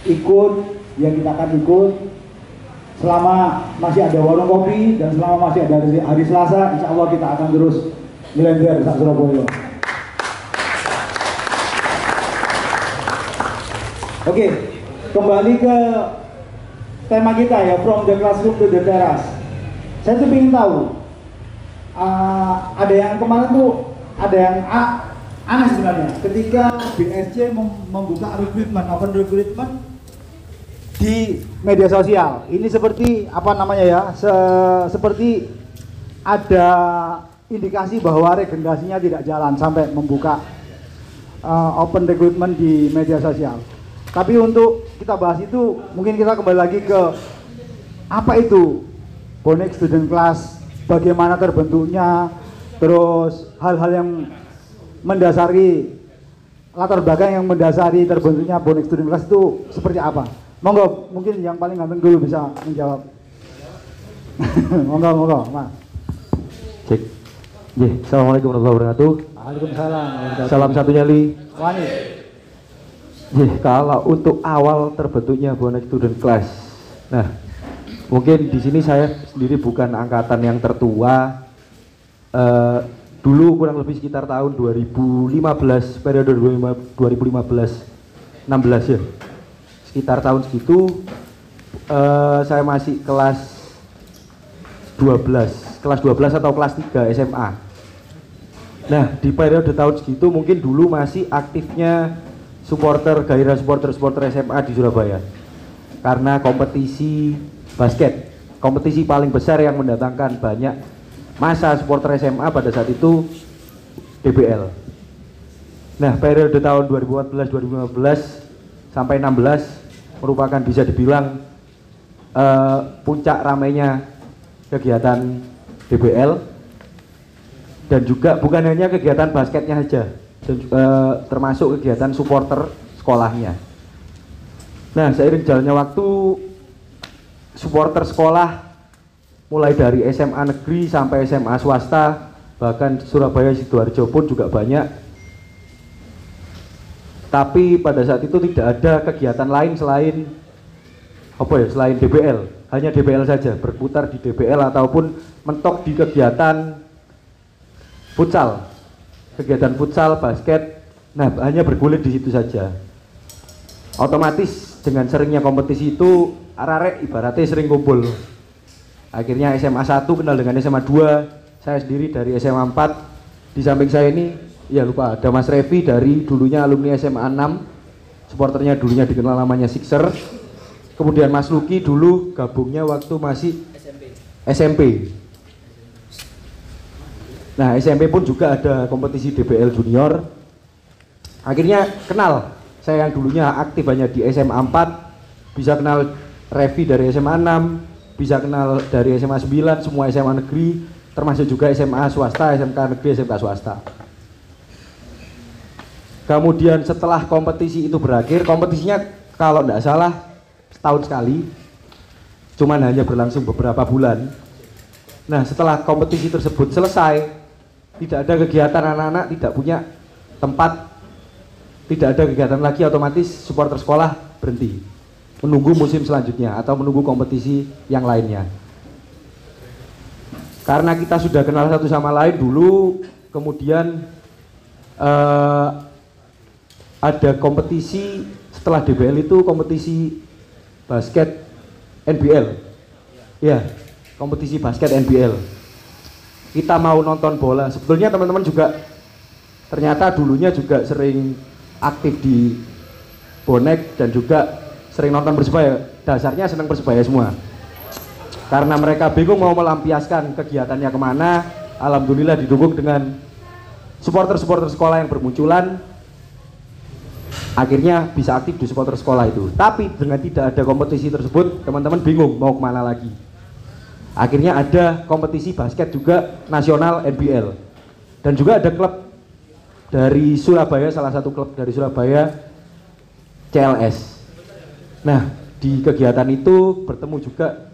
Ikut, ya kita akan ikut selama masih ada warung kopi dan selama masih ada hari Selasa, insya Allah kita akan terus ngelender sak Surabaya. Oke, kembali ke tema kita ya, from the classroom to the terrace. Saya tuh ingin tahu, ada yang kemarin tuh ada yang aneh sebenarnya ketika BSC membuka recruitment, open recruitment di media sosial. Ini seperti apa namanya ya, seperti ada indikasi bahwa regenerasinya tidak jalan sampai membuka open recruitment di media sosial. Tapi untuk kita bahas itu, mungkin kita kembali lagi ke apa itu bonek student class, bagaimana terbentuknya, terus hal-hal yang mendasari, latar belakang yang mendasari terbentuknya bonek student class itu seperti apa. Monggo, mungkin yang paling ganteng dulu bisa menjawab. monggo, Mas. Cek. Assalamualaikum warahmatullahi wabarakatuh. Waalaikumsalam. Salam satu nyali. Wani. Kalau untuk awal terbentuknya bonek student class, nah mungkin di sini saya sendiri bukan angkatan yang tertua. Dulu kurang lebih sekitar tahun 2015, periode 2015-16 ya. Sekitar tahun segitu saya masih kelas 12 atau kelas 3 SMA. Nah, di periode tahun segitu mungkin dulu masih aktifnya gairah supporter SMA di Surabaya. Karena kompetisi basket, kompetisi paling besar yang mendatangkan banyak masa supporter SMA pada saat itu DBL. Nah, periode tahun 2014-2015 sampai 16 merupakan bisa dibilang puncak ramainya kegiatan DBL, dan juga bukan hanya kegiatan basketnya saja, dan termasuk kegiatan supporter sekolahnya. Nah, seiring jalannya waktu, supporter sekolah mulai dari SMA negeri sampai SMA swasta, bahkan Surabaya Sidoarjo pun juga banyak. Tapi pada saat itu tidak ada kegiatan lain selain selain DBL, hanya DBL saja, berputar di DBL ataupun mentok di kegiatan futsal, basket. Nah, hanya bergulir di situ saja. Otomatis dengan seringnya kompetisi itu, arek ibaratnya sering kumpul. Akhirnya SMA 1 kenal dengan SMA 2, saya sendiri dari SMA 4. Di samping saya ini, ya lupa, ada Mas Revi dari dulunya alumni SMA 6, supporternya dulunya dikenal namanya Sixer. Kemudian Mas Luki dulu gabungnya waktu masih SMP. Nah, SMP pun juga ada kompetisi DBL Junior. Akhirnya kenal, saya yang dulunya aktif hanya di SMA 4, bisa kenal Revi dari SMA 6, bisa kenal dari SMA 9, semua SMA negeri, termasuk juga SMA swasta, SMK negeri, SMK swasta. Kemudian setelah kompetisi itu berakhir, kompetisinya kalau tidak salah setahun sekali, cuman hanya berlangsung beberapa bulan. Nah, setelah kompetisi tersebut selesai, tidak ada kegiatan, anak-anak tidak punya tempat, tidak ada kegiatan lagi, otomatis supporter sekolah berhenti, menunggu musim selanjutnya atau menunggu kompetisi yang lainnya. Karena kita sudah kenal satu sama lain dulu, kemudian ada kompetisi setelah DBL itu, kompetisi basket NBL. Ya, kompetisi basket NBL. Kita mau nonton bola. Sebetulnya teman-teman juga ternyata dulunya juga sering aktif di bonek dan juga sering nonton Persebaya. Dasarnya senang Persebaya semua. Karena mereka bingung mau melampiaskan kegiatannya kemana, alhamdulillah didukung dengan supporter-supporter sekolah yang bermunculan. Akhirnya bisa aktif di supporter sekolah itu. Tapi dengan tidak ada kompetisi tersebut, teman-teman bingung mau kemana lagi. Akhirnya ada kompetisi basket juga nasional NBL. Dan juga ada klub dari Surabaya, salah satu klub dari Surabaya, CLS. Nah, di kegiatan itu bertemu juga,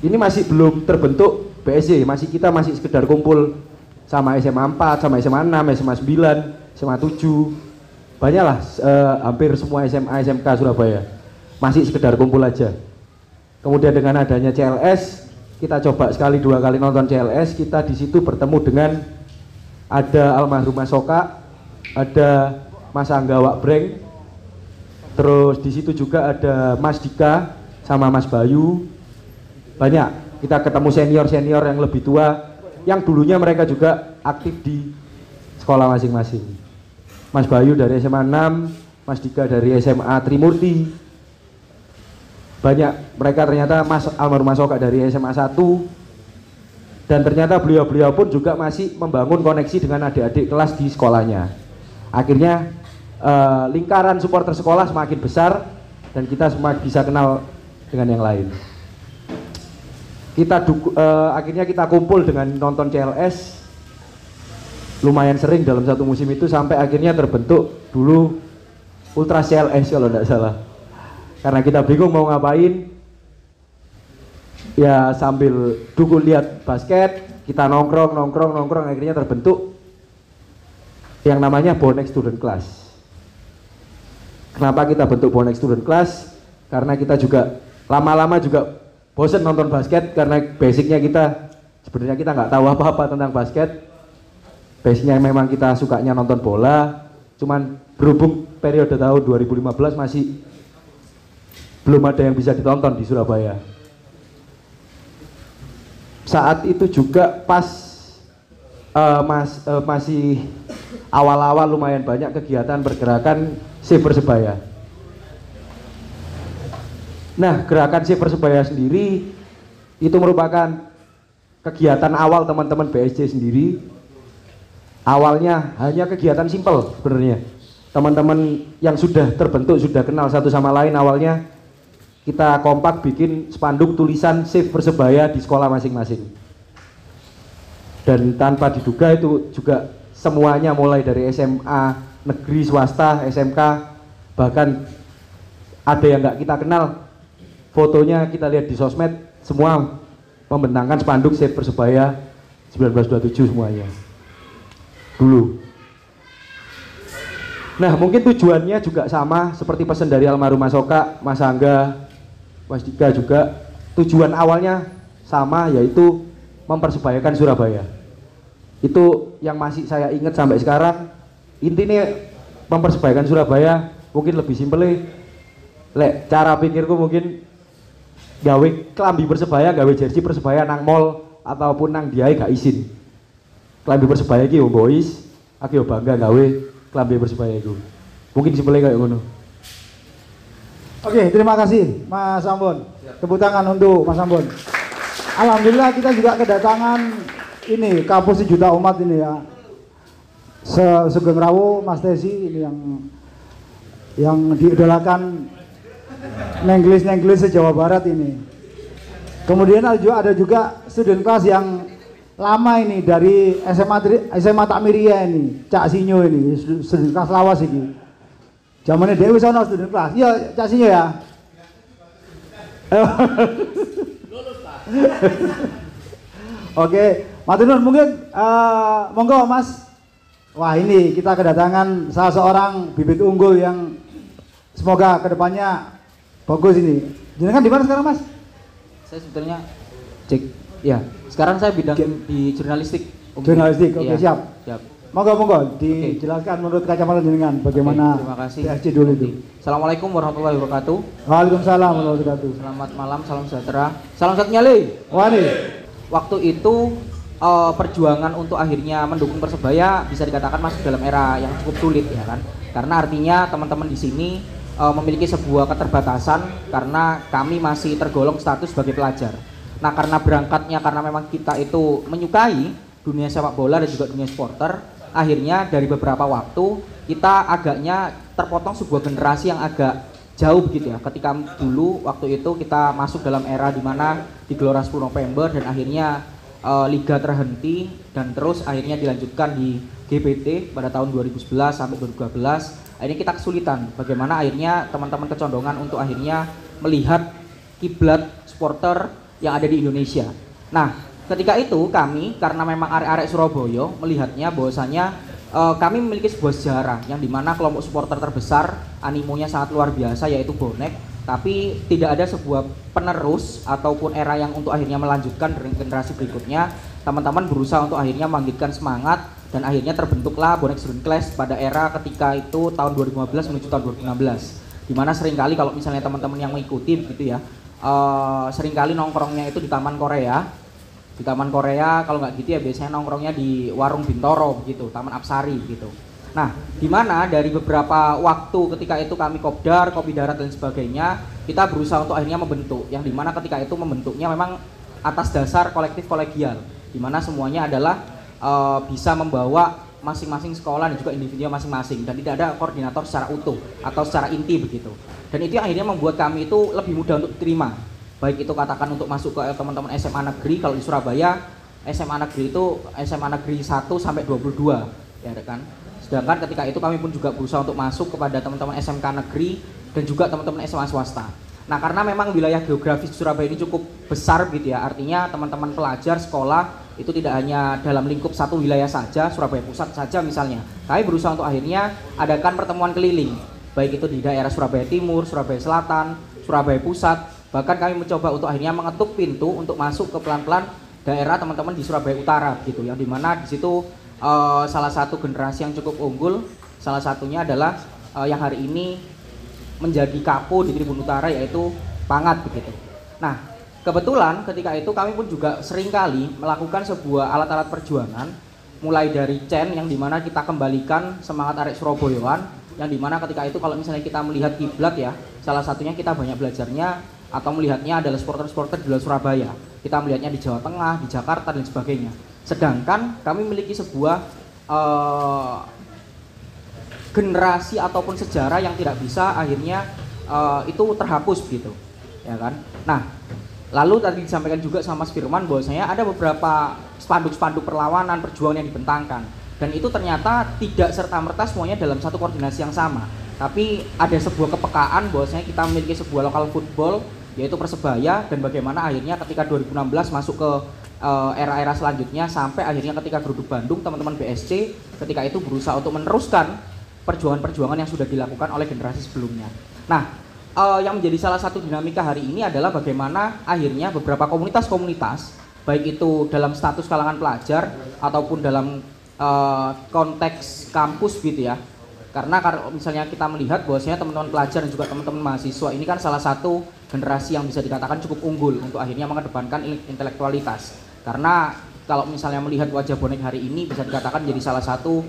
ini masih belum terbentuk BSC, kita masih sekedar kumpul sama SMA 4, sama SMA 6, SMA 9, SMA 7. Banyaklah hampir semua SMA SMK Surabaya. Masih sekedar kumpul aja. Kemudian dengan adanya CLS, kita coba sekali dua kali nonton CLS, kita di situ bertemu dengan ada almarhum Mas Soka, ada Mas Angga Wakbreng, terus di situ juga ada Mas Dika sama Mas Bayu. Banyak kita ketemu senior-senior yang lebih tua, yang dulunya mereka juga aktif di sekolah masing-masing. Mas Bayu dari SMA 6, Mas Dika dari SMA Trimurti. Banyak mereka ternyata almarhum Mas Soka dari SMA 1. Dan ternyata beliau-beliau pun juga masih membangun koneksi dengan adik-adik kelas di sekolahnya. Akhirnya lingkaran supporter sekolah semakin besar dan kita semakin bisa kenal dengan yang lain. Akhirnya kita kumpul dengan nonton CLS lumayan sering dalam satu musim itu, sampai akhirnya terbentuk dulu Ultras CLS kalau tidak salah. Karena kita bingung mau ngapain, ya sambil dukung lihat basket, kita nongkrong, akhirnya terbentuk yang namanya Bonek Student Class. Kenapa kita bentuk Bonek Student Class? Karena kita juga lama-lama juga bosen nonton basket, karena basicnya kita sebenarnya kita nggak tahu apa-apa tentang basket. Basicnya memang kita sukanya nonton bola, cuman berhubung periode tahun 2015 masih belum ada yang bisa ditonton di Surabaya. Saat itu juga pas masih awal-awal lumayan banyak kegiatan pergerakan Save Persebaya. Nah, gerakan Save Persebaya sendiri itu merupakan kegiatan awal teman-teman BSC sendiri. Awalnya hanya kegiatan simpel sebenarnya. Teman-teman yang sudah terbentuk, sudah kenal satu sama lain, awalnya kita kompak bikin spanduk tulisan Save Persebaya di sekolah masing-masing. Dan tanpa diduga itu juga semuanya mulai dari SMA negeri, swasta, SMK, bahkan ada yang nggak kita kenal, fotonya kita lihat di sosmed, semua membentangkan spanduk Save Persebaya 1927 semuanya dulu. Nah, mungkin tujuannya juga sama seperti pesan dari almarhum Mas Soka, Mas Angga, Mas Dika juga. Tujuan awalnya sama, yaitu mempersebayakan Surabaya. Itu yang masih saya ingat sampai sekarang. Intinya mempersebayakan Surabaya mungkin lebih simpel. Cara pikirku mungkin gawe klambi Persebaya, gawe jersey Persebaya nang mall ataupun nang diae gak izin. Klambi Persebaya iki yo boys, aku yo bangga gawe klambi Persebaya itu. Mungkin simpelnya kayak ngono. Oke, terima kasih Mas Ambon. Tepuk tangan untuk Mas Ambon. Alhamdulillah kita juga kedatangan ini kampus sejuta umat ini ya. Sugeng Rawo, Mas Tesi ini yang diidolakan Nenggelis se-Jawa Barat ini. Kemudian ada juga student class yang lama ini dari SMA Takmiria ini, Cak Sinyo ini, student class lawas ini. Zamannya Dewi sono student class. Iya, Cak Sinyo ya. Oke, matur mungkin monggo Mas. Wah, ini kita kedatangan salah seorang bibit unggul yang semoga kedepannya bagus ini. Jenengan di mana sekarang, Mas? Saya sebetulnya ya. Sekarang saya bidang di jurnalistik. Jurnalistik, oke, iya, siap. Siap. Monggo dijelaskan menurut kacamata jenengan bagaimana terima kasih. PSG dulu itu. Assalamualaikum warahmatullahi wabarakatuh. Waalaikumsalam warahmatullahi wabarakatuh. Selamat malam, salam sejahtera. Salam satu nyali. Wani. Waktu itu perjuangan untuk akhirnya mendukung Persebaya bisa dikatakan masuk dalam era yang cukup sulit ya kan. Karena artinya teman-teman di sini memiliki sebuah keterbatasan karena kami masih tergolong status sebagai pelajar. Nah, karena berangkatnya karena memang kita itu menyukai dunia sepak bola dan juga dunia supporter, akhirnya dari beberapa waktu kita agaknya terpotong sebuah generasi yang agak jauh begitu ya. Ketika dulu waktu itu kita masuk dalam era di mana di Gelora 10 November dan akhirnya liga terhenti dan terus akhirnya dilanjutkan di GPT pada tahun 2011 sampai 2012. Akhirnya kita kesulitan bagaimana akhirnya teman-teman kecondongan untuk akhirnya melihat kiblat supporter yang ada di Indonesia. Nah, ketika itu kami karena memang arek-arek Surabaya melihatnya bahwasanya kami memiliki sebuah sejarah yang dimana kelompok supporter terbesar animonya sangat luar biasa yaitu bonek, tapi tidak ada sebuah penerus ataupun era yang untuk akhirnya melanjutkan generasi berikutnya. Teman-teman berusaha untuk akhirnya membangkitkan semangat dan akhirnya terbentuklah Bonek Student Class pada era ketika itu tahun 2015 menuju tahun 2016, dimana seringkali kalau misalnya teman-teman yang mengikuti begitu ya, seringkali nongkrongnya itu di Taman Korea. Di Taman Korea kalau nggak gitu ya biasanya nongkrongnya di Warung Bintoro gitu, Taman Apsari gitu. Nah, di mana dari beberapa waktu ketika itu kami kopdar, kopi darat dan sebagainya, kita berusaha untuk akhirnya membentuk, yang dimana ketika itu membentuknya memang atas dasar kolektif kolegial, dimana semuanya adalah bisa membawa masing-masing sekolah dan juga individu masing-masing dan tidak ada koordinator secara utuh atau secara inti begitu. Dan itu yang akhirnya membuat kami itu lebih mudah untuk diterima. Baik itu katakan untuk masuk ke teman-teman SMA negeri, kalau di Surabaya SMA negeri itu SMA negeri 1 sampai 22 ya kan. Sedangkan ketika itu kami pun juga berusaha untuk masuk kepada teman-teman SMK negeri dan juga teman-teman SMA swasta. Nah, karena memang wilayah geografis Surabaya ini cukup besar gitu ya, artinya teman-teman pelajar sekolah itu tidak hanya dalam lingkup satu wilayah saja, Surabaya Pusat saja misalnya. Kami berusaha untuk akhirnya adakan pertemuan keliling, baik itu di daerah Surabaya Timur, Surabaya Selatan, Surabaya Pusat. Bahkan kami mencoba untuk akhirnya mengetuk pintu untuk masuk ke pelan-pelan daerah teman-teman di Surabaya Utara gitu, yang dimana di situ salah satu generasi yang cukup unggul, salah satunya adalah yang hari ini menjadi kapo di Tribun Utara yaitu Pangat begitu. Nah, kebetulan ketika itu kami pun juga seringkali melakukan sebuah alat-alat perjuangan, mulai dari CEN yang dimana kita kembalikan semangat arek Surabayaan, yang dimana ketika itu kalau misalnya kita melihat kiblat ya, salah satunya kita banyak belajarnya atau melihatnya adalah supporter-supporter di luar Surabaya. Kita melihatnya di Jawa Tengah, di Jakarta dan sebagainya. Sedangkan kami memiliki sebuah generasi ataupun sejarah yang tidak bisa akhirnya itu terhapus gitu, ya kan? Nah, lalu tadi disampaikan juga sama Mas Firman bahwasanya ada beberapa spanduk-spanduk perlawanan, perjuangan yang dibentangkan, dan itu ternyata tidak serta-merta semuanya dalam satu koordinasi yang sama. Tapi ada sebuah kepekaan bahwasanya kita memiliki sebuah lokal football yaitu Persebaya, dan bagaimana akhirnya ketika 2016 masuk ke era-era selanjutnya sampai akhirnya ketika Geruduk Bandung, teman-teman BSC ketika itu berusaha untuk meneruskan perjuangan-perjuangan yang sudah dilakukan oleh generasi sebelumnya. Nah, yang menjadi salah satu dinamika hari ini adalah bagaimana akhirnya beberapa komunitas-komunitas, baik itu dalam status kalangan pelajar ataupun dalam konteks kampus gitu ya. Karena kalau misalnya kita melihat bahwasanya teman-teman pelajar dan juga teman-teman mahasiswa ini kan salah satu generasi yang bisa dikatakan cukup unggul untuk akhirnya mengedepankan intelektualitas. Karena kalau misalnya melihat wajah bonek hari ini bisa dikatakan jadi salah satu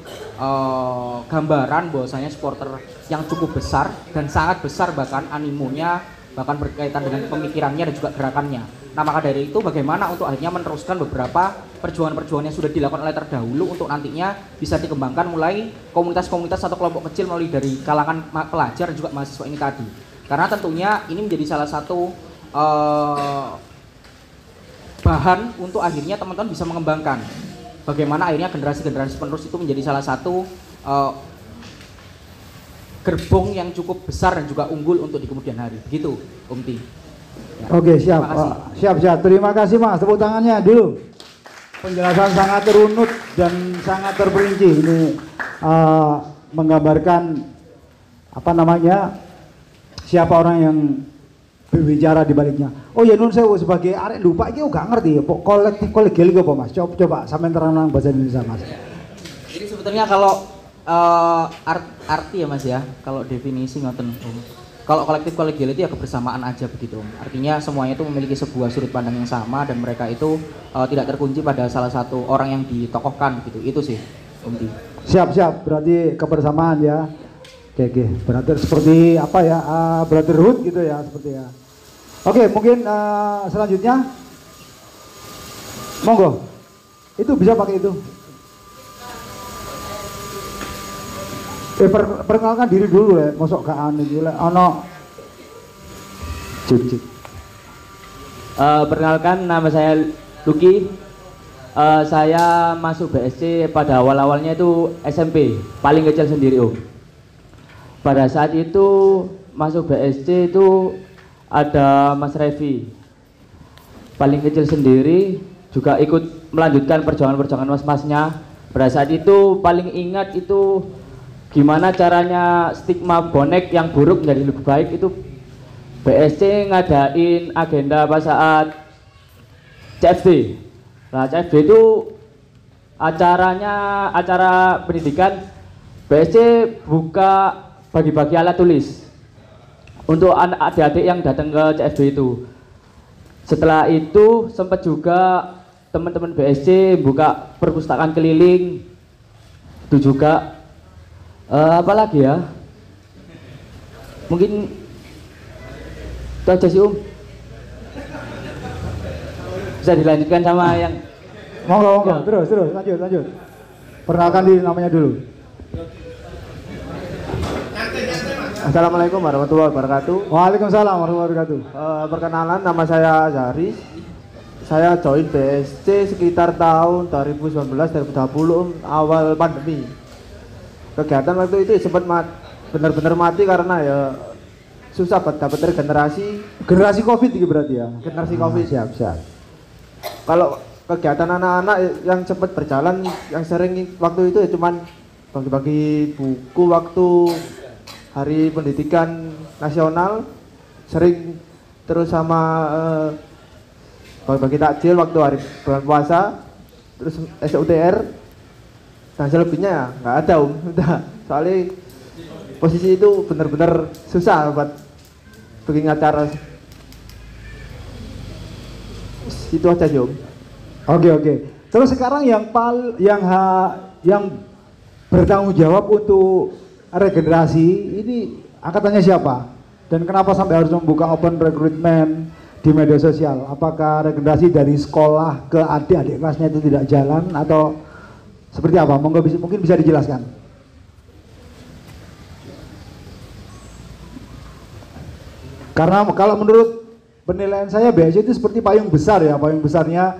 gambaran bahwasanya supporter yang cukup besar dan sangat besar bahkan animonya, bahkan berkaitan dengan pemikirannya dan juga gerakannya. Nah, maka dari itu bagaimana untuk akhirnya meneruskan beberapa perjuangan-perjuangan yang sudah dilakukan oleh terdahulu untuk nantinya bisa dikembangkan mulai komunitas-komunitas atau kelompok kecil melalui dari kalangan pelajar dan juga mahasiswa ini tadi. Karena tentunya ini menjadi salah satu bahan untuk akhirnya teman-teman bisa mengembangkan bagaimana akhirnya generasi-generasi penerus itu menjadi salah satu gerbong yang cukup besar dan juga unggul untuk di kemudian hari. Begitu, Om Ti. Ya. Oke, siap. Siap. Terima kasih Mas. Tepuk tangannya dulu. Penjelasan sangat runut dan sangat terperinci. Ini menggambarkan apa namanya, siapa orang yang berbicara di baliknya. Oh ya, nun sewu sebagai arek lupa iki gak ngerti ya kolektif kolegial iki apa Mas? Coba sampean terang bahasa Indonesia Mas. Jadi Sebetulnya kalau arti ya Mas ya, kalau definisi ngoten. Kalau kolektif kolegial itu ya kebersamaan aja begitu. Artinya semuanya itu memiliki sebuah sudut pandang yang sama dan mereka itu tidak terkunci pada salah satu orang yang ditokohkan gitu. Itu sih, Om Ti. Siap, berarti kebersamaan ya. Oke. Berarti seperti apa ya? Brotherhood gitu ya, seperti ya. Oke, mungkin selanjutnya. Monggo. Itu bisa pakai itu. Perkenalkan diri dulu ya, mosok gak anu iki lek ana. Cuk. Perkenalkan, nama saya Lucky. Saya masuk BSC pada awal-awalnya itu SMP, paling kecil sendiri Om. Pada saat itu masuk BSC itu ada Mas Revi, paling kecil sendiri, juga ikut melanjutkan perjuangan-perjuangan mas-masnya. Pada saat itu paling ingat itu gimana caranya stigma bonek yang buruk menjadi lebih baik. Itu BSC ngadain agenda pada saat CFD. Nah, CFD itu acara pendidikan. BSC buka bagi-bagi alat tulis untuk adik-adik yang datang ke CFD itu. Setelah itu sempat juga teman-teman BSC buka perpustakaan keliling. Itu juga apa lagi ya? Mungkin itu aja sih Bisa dilanjutkan sama yang Monggo. Terus lanjut. Perkenalkan diri namanya dulu. Assalamualaikum warahmatullahi wabarakatuh. Waalaikumsalam warahmatullahi wabarakatuh. Perkenalan, nama saya Zari. Saya join BSC sekitar tahun 2019-2020 awal pandemi. Kegiatan waktu itu sempat benar-benar mati karena ya susah dapat Generasi Covid ini berarti ya. generasi Covid. Siap. Kalau kegiatan anak-anak yang sempat berjalan, yang sering waktu itu ya cuman bagi-bagi buku waktu Hari Pendidikan Nasional, sering terus sama bagi-bagi takjil waktu hari bulan puasa, terus SUTR, dan selebihnya ya nggak ada udah. Soalnya posisi itu benar-benar susah buat bikin acara. Itu aja Om. Oke. Terus sekarang yang bertanggung jawab untuk regenerasi ini angkatannya siapa? Dan kenapa sampai harus membuka open recruitment di media sosial? Apakah regenerasi dari sekolah ke adik-adik kelasnya itu tidak jalan atau seperti apa? Mungkin bisa dijelaskan. Karena kalau menurut penilaian saya BSC itu seperti payung besar ya, payung besarnya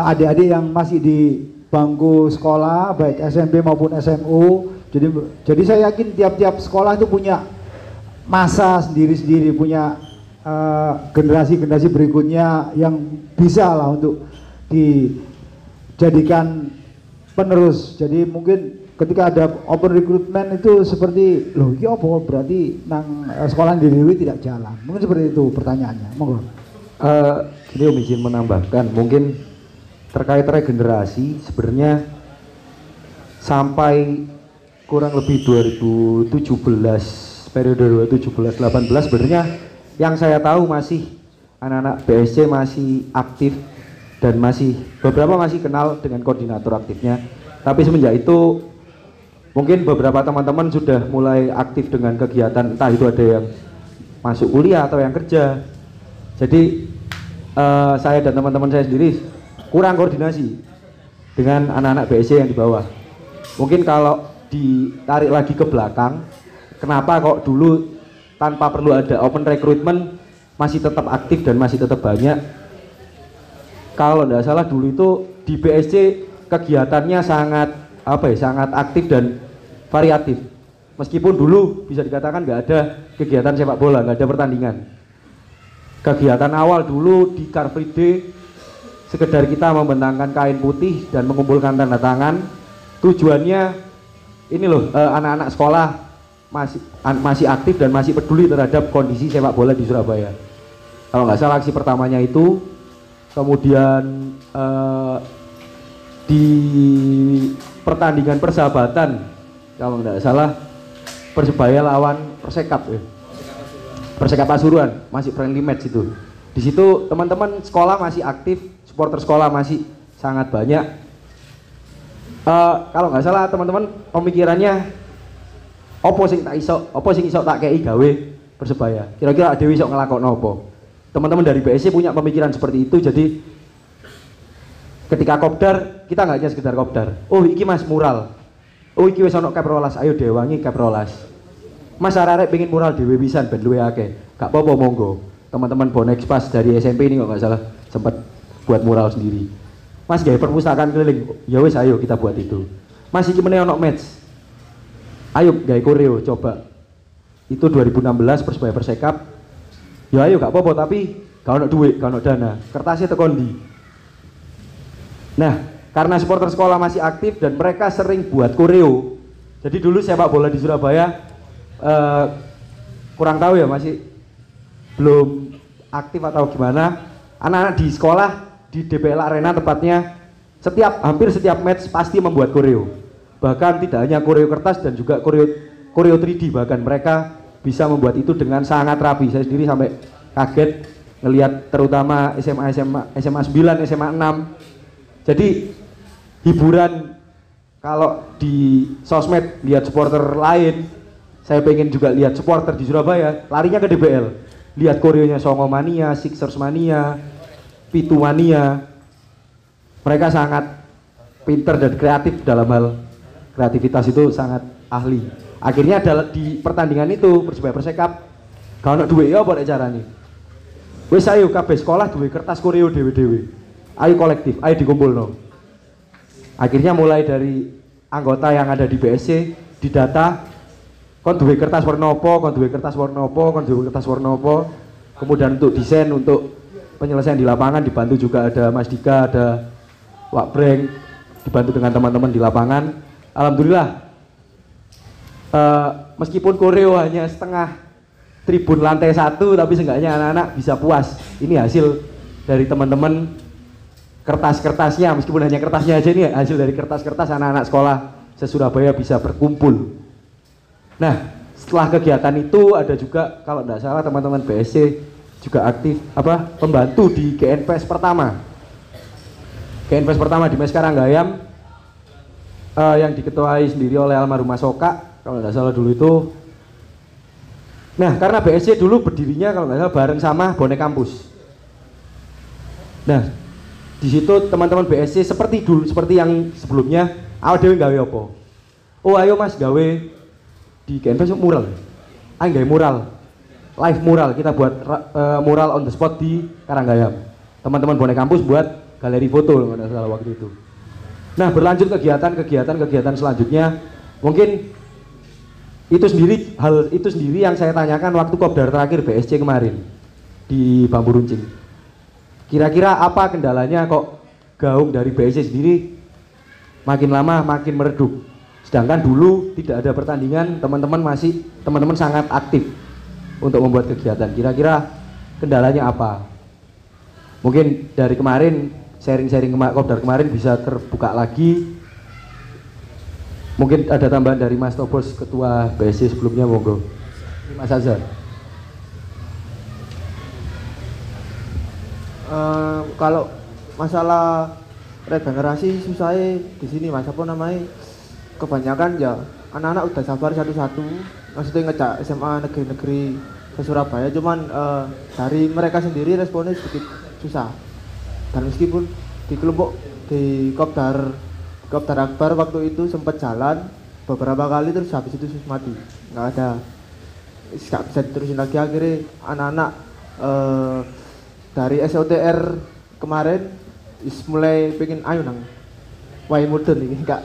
adik-adik yang masih di bangku sekolah baik SMP maupun SMU. Jadi saya yakin tiap-tiap sekolah itu punya masa sendiri-sendiri, punya generasi-generasi berikutnya yang bisa lah untuk dijadikan penerus. Jadi mungkin ketika ada open recruitment itu seperti loh, iya apa berarti nang sekolah di Dewi tidak jalan. Mungkin seperti itu pertanyaannya. Monggo. Ini Om izin menambahkan, mungkin terkait regenerasi sebenarnya sampai kurang lebih 2017, periode 2017-18 sebenarnya yang saya tahu masih anak-anak BSC masih aktif dan beberapa masih kenal dengan koordinator aktifnya. Tapi semenjak itu mungkin beberapa teman-teman sudah mulai aktif dengan kegiatan, entah itu ada yang masuk kuliah atau yang kerja. Jadi saya dan teman-teman saya sendiri kurang koordinasi dengan anak-anak BSC yang di bawah. Mungkin kalau ditarik lagi ke belakang, kenapa kok dulu tanpa perlu ada open recruitment masih tetap aktif dan masih tetap banyak? Kalau tidak salah dulu itu di BSC kegiatannya sangat aktif dan variatif. Meskipun dulu bisa dikatakan nggak ada kegiatan sepak bola, nggak ada pertandingan. Kegiatan awal dulu di Car Free Day sekedar kita membentangkan kain putih dan mengumpulkan tanda tangan. Tujuannya ini loh, anak-anak sekolah masih aktif dan masih peduli terhadap kondisi sepak bola di Surabaya. Kalau nggak salah aksi pertamanya itu, kemudian di pertandingan persahabatan kalau nggak salah Persebaya lawan Persekap ya. Persekap Pasuruan, masih friendly match itu. Di situ teman-teman sekolah masih aktif, supporter sekolah masih sangat banyak. Kalau nggak salah teman-teman pemikirannya opo sing iso tak kei gawe Persebaya. Kira-kira Dewi iso ngelakokno opo? Teman-teman dari BSC punya pemikiran seperti itu, jadi ketika kopdar kita nggak hanya sekedar kopdar. Oh iki mas mural. Oh iki wis ono cap rolas, ayo dewangi cap rolas. Mas arek pengen mural dhewe pisan ben luwe akeh. Gak apa-apa monggo. Teman-teman Bonex pas dari SMP ini kok nggak salah sempat buat mural sendiri. Mas gawe perpustakaan keliling. Ya wis ayo kita buat itu. Mas iki meneh ono match. Ayo gawe koreo coba. Itu 2016 Persebaya Persekap. Ya ayo gak apa-apa tapi gak ono duit, gak ono dana. Kertasnya tekon ndi. Nah, karena supporter sekolah masih aktif dan mereka sering buat koreo. Jadi dulu sepak bola di Surabaya kurang tahu ya, masih belum aktif atau gimana. Anak-anak di sekolah di DBL Arena tepatnya hampir setiap match pasti membuat koreo. Bahkan tidak hanya koreo kertas dan juga koreo 3D, bahkan mereka bisa membuat itu dengan sangat rapi. Saya sendiri sampai kaget ngelihat terutama SMA 9, SMA 6. Jadi hiburan kalau di sosmed lihat supporter lain, saya pengen juga lihat supporter di Surabaya larinya ke DBL, lihat koreonya Songo Mania, Sixers Mania, Pitu Mania. Mereka sangat pinter dan kreatif dalam hal kreativitas, itu sangat ahli. Akhirnya di pertandingan itu Persebaya Persekap gak ono duwe ya apa carane. Wis ayo kabeh sekolah duwe kertas koreo dewe-dewe. Ayo kolektif, ayo dikumpulno. Akhirnya mulai dari anggota yang ada di BSC didata, kon duwe kertas warna apa, kon duwe kertas warna apa, kon duwe kertas warna apa. Kemudian untuk desain, untuk penyelesaian di lapangan dibantu juga ada Mas Dika, ada Wak Breng, dibantu dengan teman-teman di lapangan. Alhamdulillah, meskipun koreo hanya setengah tribun lantai 1, tapi seenggaknya anak-anak bisa puas. Ini hasil dari teman-teman. Kertas-kertasnya, meskipun hanya kertasnya aja, ini hasil dari kertas-kertas anak-anak sekolah se-Surabaya bisa berkumpul. Nah, setelah kegiatan itu ada juga, kalau tidak salah teman-teman BSC juga aktif pembantu di GNPS pertama. GNPS pertama di Mes Karanggayam yang diketuai sendiri oleh almarhum Mas Soka, kalau tidak salah dulu itu. Nah, karena BSC dulu berdirinya kalau nggak salah bareng sama Bonek Kampus. Nah, di situ teman-teman BSC seperti yang sebelumnya, awal dewe gawe apa? Oh ayo mas gawe di GNPS mural. Ayo gawe mural, live mural, kita buat mural on the spot di Karanggayam. Teman-teman Bonek Kampus buat galeri foto kalau nggak salah waktu itu. Nah, berlanjut kegiatan selanjutnya, mungkin hal itu sendiri yang saya tanyakan waktu kopdar terakhir BSC kemarin di Bambu Runcing. Kira-kira apa kendalanya kok gaung dari BSC sendiri makin lama makin meredup, sedangkan dulu tidak ada pertandingan, teman-teman sangat aktif untuk membuat kegiatan. Kira-kira kendalanya apa? Mungkin dari kemarin sharing-sharing kopdar kemarin bisa terbuka lagi. Mungkin ada tambahan dari Mas Tobos, ketua BSC sebelumnya, monggo. Mas Azhar. Kalau masalah regenerasi susahnya di sini mas, apa namanya, kebanyakan ya anak-anak udah sabar satu-satu, maksudnya ngejak SMA negeri-negeri ke Surabaya, cuman dari mereka sendiri responnya sedikit susah. Dan meskipun di kelompok di Kopdar Akbar waktu itu sempat jalan beberapa kali, terus habis itu mati, nggak bisa diterusin lagi. Akhirnya anak-anak dari SOTR kemarin mulai pengen ayo nang wae modern ini, enggak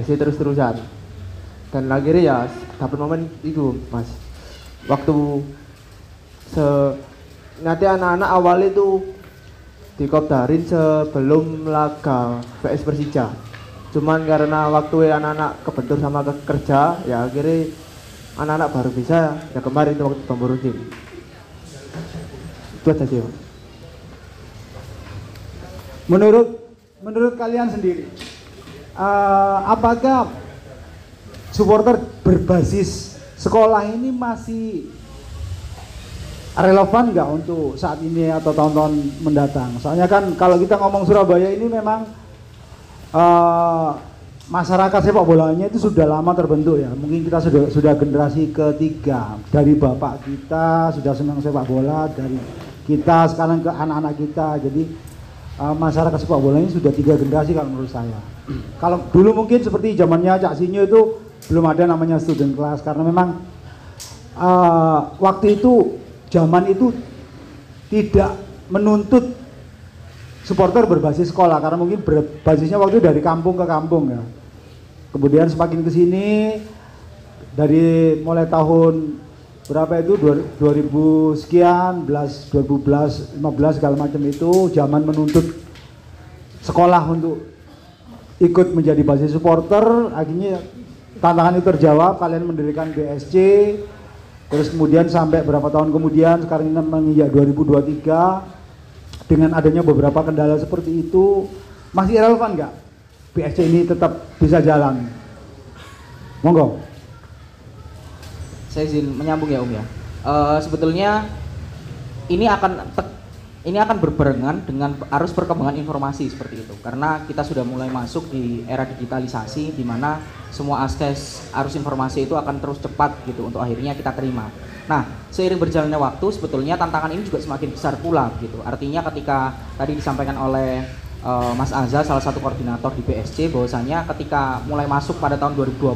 sih terus-terusan. Dan akhirnya ya dapat momen itu mas, waktu nanti anak-anak awal itu dikopdarin sebelum laga PS Persija, cuman karena waktu anak-anak kebentur sama kerja, ya akhirnya anak-anak baru bisa ya kemarin itu waktu Bambu Runcing. Itu aja sih. Menurut kalian sendiri, apakah supporter berbasis sekolah ini masih relevan nggak untuk saat ini atau tahun-tahun mendatang? Soalnya kan kalau kita ngomong Surabaya ini memang masyarakat sepak bolanya itu sudah lama terbentuk ya. Mungkin kita sudah generasi ketiga, dari bapak kita sudah senang sepak bola, dari kita sekarang ke anak-anak kita. Jadi masyarakat sepak bola ini sudah 3 generasi kalau menurut saya. Kalau dulu mungkin seperti zamannya Cak Sinyo itu belum ada namanya student class, karena memang waktu itu zaman itu tidak menuntut supporter berbasis sekolah, karena mungkin berbasisnya waktu itu dari kampung ke kampung ya. Kemudian semakin ke sini dari mulai tahun berapa itu 2000 sekian, 2015 segala macam itu zaman menuntut sekolah untuk ikut menjadi basis supporter. Akhirnya tantangan itu terjawab, kalian mendirikan BSC. Terus kemudian sampai berapa tahun kemudian, sekarang ini menginjak 2023, dengan adanya beberapa kendala seperti itu, masih relevan nggak BSC ini tetap bisa jalan? Monggo. Saya izin menyambung ya Om ya. Sebetulnya ini akan berbarengan dengan arus perkembangan informasi seperti itu, karena kita sudah mulai masuk di era digitalisasi di mana semua akses arus informasi itu akan terus cepat gitu untuk akhirnya kita terima. Nah, seiring berjalannya waktu sebetulnya tantangan ini juga semakin besar pula gitu. Artinya ketika tadi disampaikan oleh Mas Azza, salah satu koordinator di BSC, bahwasanya ketika mulai masuk pada tahun 2020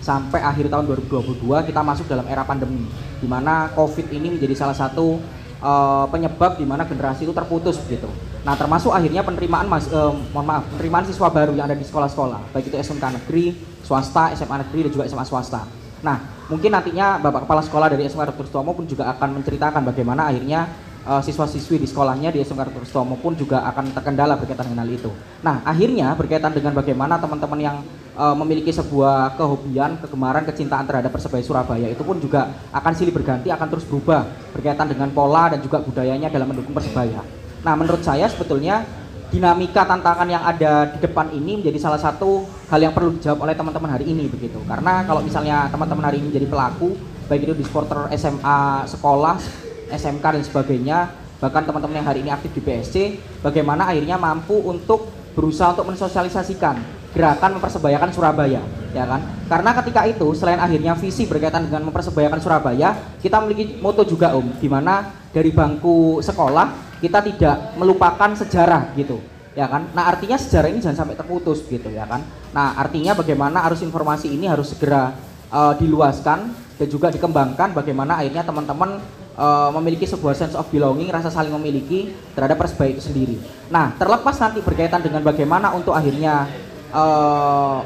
sampai akhir tahun 2022 kita masuk dalam era pandemi, di mana COVID ini menjadi salah satu penyebab di mana generasi itu terputus begitu. Nah, termasuk akhirnya penerimaan siswa baru yang ada di sekolah-sekolah, baik itu SMK negeri, swasta, SMA negeri dan juga SMA swasta. Nah, mungkin nantinya Bapak Kepala Sekolah dari SMK Dr. Sutomo pun juga akan menceritakan bagaimana akhirnya siswa-siswi di sekolahnya di SMK Dr. Sutomo pun juga akan terkendala berkaitan dengan hal itu. Nah, akhirnya berkaitan dengan bagaimana teman-teman yang memiliki sebuah kehobian, kegemaran, kecintaan terhadap Persebaya Surabaya itu pun juga akan silih berganti, akan terus berubah berkaitan dengan pola dan juga budayanya dalam mendukung Persebaya. Nah, menurut saya sebetulnya dinamika tantangan yang ada di depan ini menjadi salah satu hal yang perlu dijawab oleh teman-teman hari ini begitu. Karena kalau misalnya teman-teman hari ini jadi pelaku, baik itu di supporter SMA sekolah, SMK dan sebagainya, bahkan teman-teman yang hari ini aktif di BSC, bagaimana akhirnya mampu untuk berusaha untuk mensosialisasikan gerakan mempersebayakan Surabaya, ya kan? Karena ketika itu selain akhirnya visi berkaitan dengan mempersebayakan Surabaya, kita memiliki moto juga di mana dari bangku sekolah kita tidak melupakan sejarah gitu, ya kan? Nah, artinya sejarah ini jangan sampai terputus gitu, ya kan? Nah, artinya bagaimana arus informasi ini harus segera diluaskan dan juga dikembangkan, bagaimana akhirnya teman-teman memiliki sebuah sense of belonging, rasa saling memiliki terhadap Persebaya itu sendiri. Nah, terlepas nanti berkaitan dengan bagaimana untuk akhirnya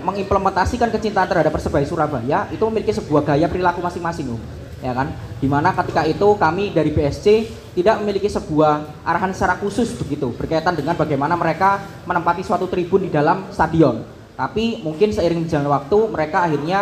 mengimplementasikan kecintaan terhadap Persebaya Surabaya itu memiliki sebuah gaya perilaku masing-masing, ya kan? Dimana ketika itu kami dari BSC tidak memiliki sebuah arahan secara khusus begitu berkaitan dengan bagaimana mereka menempati suatu tribun di dalam stadion. Tapi mungkin seiring berjalannya waktu mereka akhirnya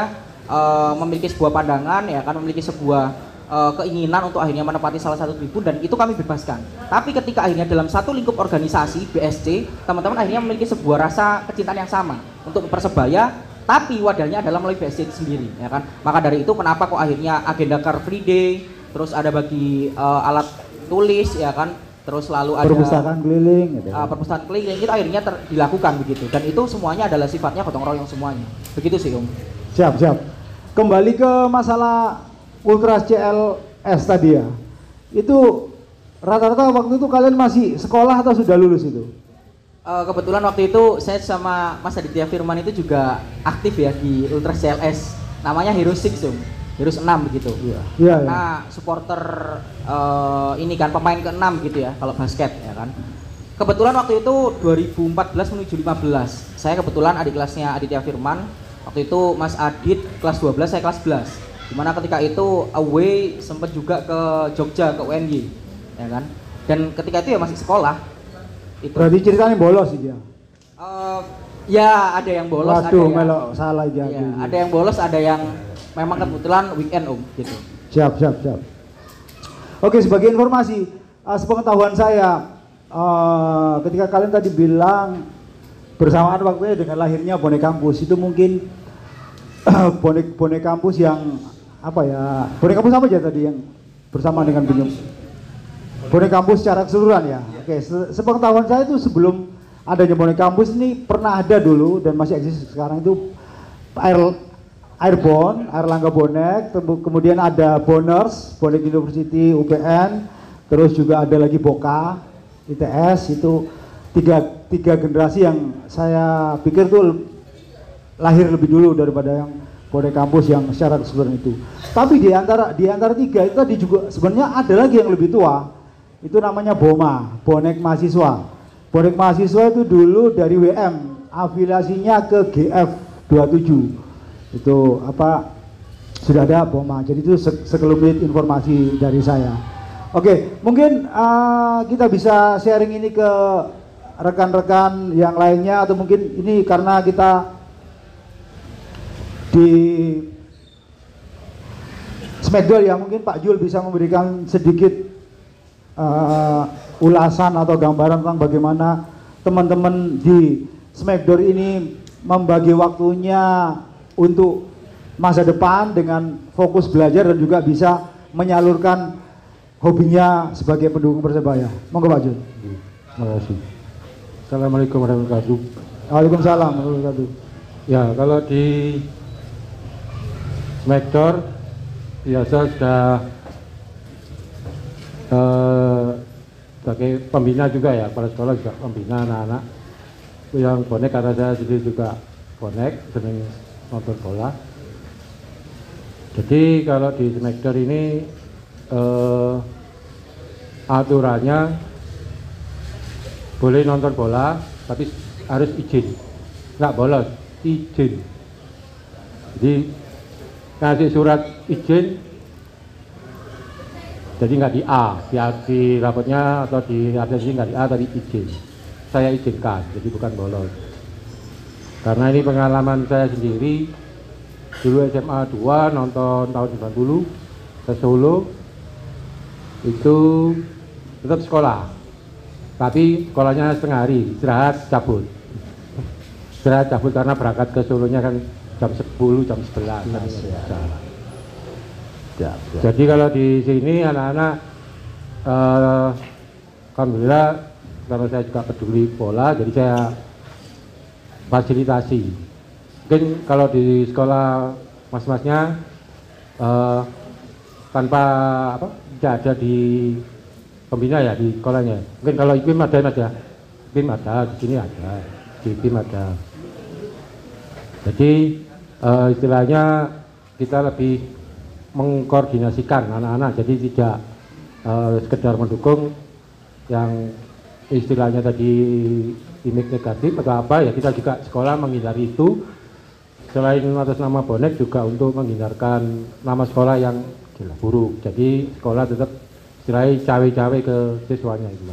memiliki sebuah pandangan, ya kan, memiliki sebuah keinginan untuk akhirnya menempati salah satu tribun, dan itu kami bebaskan. Tapi ketika akhirnya dalam satu lingkup organisasi BSC, teman-teman akhirnya memiliki sebuah rasa kecintaan yang sama untuk Persebaya, tapi wadahnya adalah melalui BSC itu sendiri, ya kan. Maka dari itu kenapa kok akhirnya agenda Car Free Day, terus ada bagi alat tulis, ya kan, terus lalu ada perpustakaan keliling gitu. Perpustakaan keliling itu akhirnya dilakukan begitu, dan itu semuanya adalah sifatnya gotong royong semuanya. Begitu sih, Om. Siap. Kembali ke masalah Ultras CLS tadi ya, itu rata-rata waktu itu kalian masih sekolah atau sudah lulus itu? Kebetulan waktu itu saya sama Mas Aditya Firman itu juga aktif ya di Ultras CLS, namanya Hero 6, Hero 6 begitu. Iya. Nah, supporter ini kan pemain ke-6 gitu ya kalau basket, ya kan. Kebetulan waktu itu 2014 menuju 15, saya kebetulan adik kelasnya Aditya Firman. Waktu itu Mas Adit kelas 12, saya kelas 11. Dimana ketika itu away sempat juga ke Jogja, ke UNY, ya kan. Dan ketika itu ya masih sekolah. Itu. Berarti ceritanya bolos sih dia? Ya ada yang bolos, waduh, ada yang salah aja. Ya, ada yang bolos, ada yang memang kebetulan weekend gitu. Siap. Oke, sebagai informasi, sepengetahuan saya, ketika kalian tadi bilang bersamaan waktunya dengan lahirnya bonek kampus itu mungkin bonek kampus yang apa ya, bonek kampus apa aja tadi yang bersama dengan Binyum, bonek kampus secara keseluruhan ya. Oke, sepengetahuan saya itu sebelum adanya bonek kampus ini pernah ada dulu dan masih eksis sekarang itu Airborne, Airlangga Bonek, kemudian ada Boners, Bonek University, UPN, terus juga ada lagi Boka, ITS, itu tiga generasi yang saya pikir tuh lahir lebih dulu daripada yang Bonek kampus yang secara keseluruhan itu. Tapi di antara tiga itu tadi juga sebenarnya ada lagi yang lebih tua, itu namanya BOMA, Bonek Mahasiswa. Bonek Mahasiswa itu dulu dari WM, afiliasinya ke GF27. Itu apa, sudah ada BOMA. Jadi itu sekelumit informasi dari saya. Oke, mungkin kita bisa sharing ini ke rekan-rekan yang lainnya, atau mungkin ini karena kita di Smackdown ya, mungkin Pak Jul bisa memberikan sedikit ulasan atau gambaran tentang bagaimana teman-teman di Smackdown ini membagi waktunya untuk masa depan dengan fokus belajar dan juga bisa menyalurkan hobinya sebagai pendukung Persebaya. Monggo Pak Jun. Terima kasih. Assalamualaikum warahmatullahi wabarakatuh. Waalaikumsalam warahmatullahi wabarakatuh. Ya, kalau di Smackdown biasa sudah sebagai pembina juga ya, kepala sekolah juga pembina anak-anak. Yang bonek karena saya sendiri juga bonek, senang nonton bola. Jadi kalau di Smackdown ini aturannya boleh nonton bola tapi harus izin, nggak bolos, izin. Jadi ngasih surat izin, jadi nggak di A, di rapotnya atau di absensi nggak di A tapi izin. Saya izinkan, jadi bukan bolos. Karena ini pengalaman saya sendiri, dulu SMA 2 nonton tahun 90 ke Solo, itu tetap sekolah, tapi sekolahnya setengah hari, istirahat cabut karena berangkat ke Solonya kan jam 10, jam 11 kan ya. Jadi kalau di sini anak-anak alhamdulillah karena saya juga peduli bola, jadi saya fasilitasi. Mungkin kalau di sekolah mas-masnya tanpa apa, tidak ada di pembina ya di sekolahnya. Mungkin kalau IPIM ada, IPIM ada, di sini ada, di IPIM ada. Jadi istilahnya kita lebih mengkoordinasikan anak-anak, jadi tidak sekedar mendukung yang istilahnya tadi image negatif atau apa ya, kita juga sekolah menghindari itu. Selain atas nama bonek juga untuk menghindarkan nama sekolah yang buruk. Jadi sekolah tetap istilahnya cawe-cawe ke siswanya itu.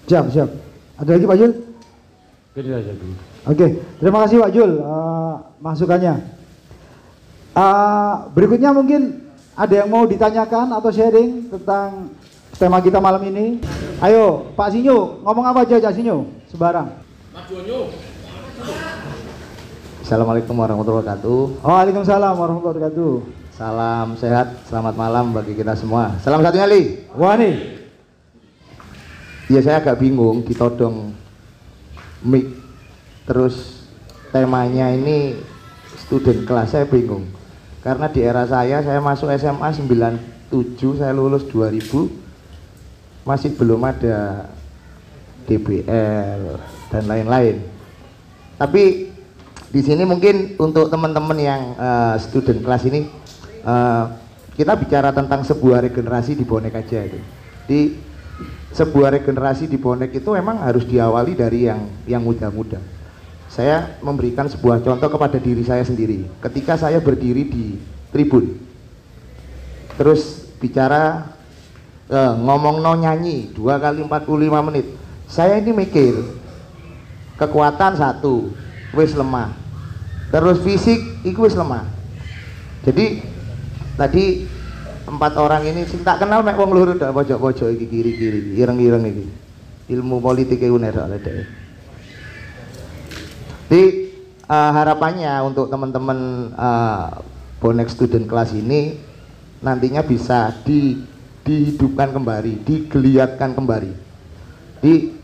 Siap. Ada lagi Pak Jul? Itu saja dulu. Oke, terima kasih Pak Jul masukannya. Berikutnya mungkin ada yang mau ditanyakan atau sharing tentang tema kita malam ini. Ayo Pak Sinyo, ngomong apa aja Cak Sinyo? Sebarang. Assalamualaikum warahmatullahi wabarakatuh. Waalaikumsalam warahmatullahi wabarakatuh. Salam sehat, selamat malam bagi kita semua. Salam satunya Li. Wah nih. Ya saya agak bingung ditodong mic. Terus temanya ini student kelas, saya bingung. Karena di era saya masuk SMA 97, saya lulus 2000. Masih belum ada DBL dan lain-lain. Tapi di sini mungkin untuk teman-teman yang student kelas ini kita bicara tentang sebuah regenerasi di bonek aja itu. Di sebuah regenerasi di bonek itu memang harus diawali dari yang muda-muda. Saya memberikan sebuah contoh kepada diri saya sendiri. Ketika saya berdiri di tribun, terus bicara ngomong no nyanyi 2 kali 45 menit, saya ini mikir kekuatan 1 wis lemah, terus fisik itu wis lemah. Jadi tadi 4 orang ini sing tak kenal mek wong loro dak pojok-pojok iki kiri-kiri ireng-ireng iki ilmu politik e uner oleh dhek. Jadi harapannya untuk teman-teman bonek student kelas ini nantinya bisa dihidupkan kembali, digeliatkan kembali.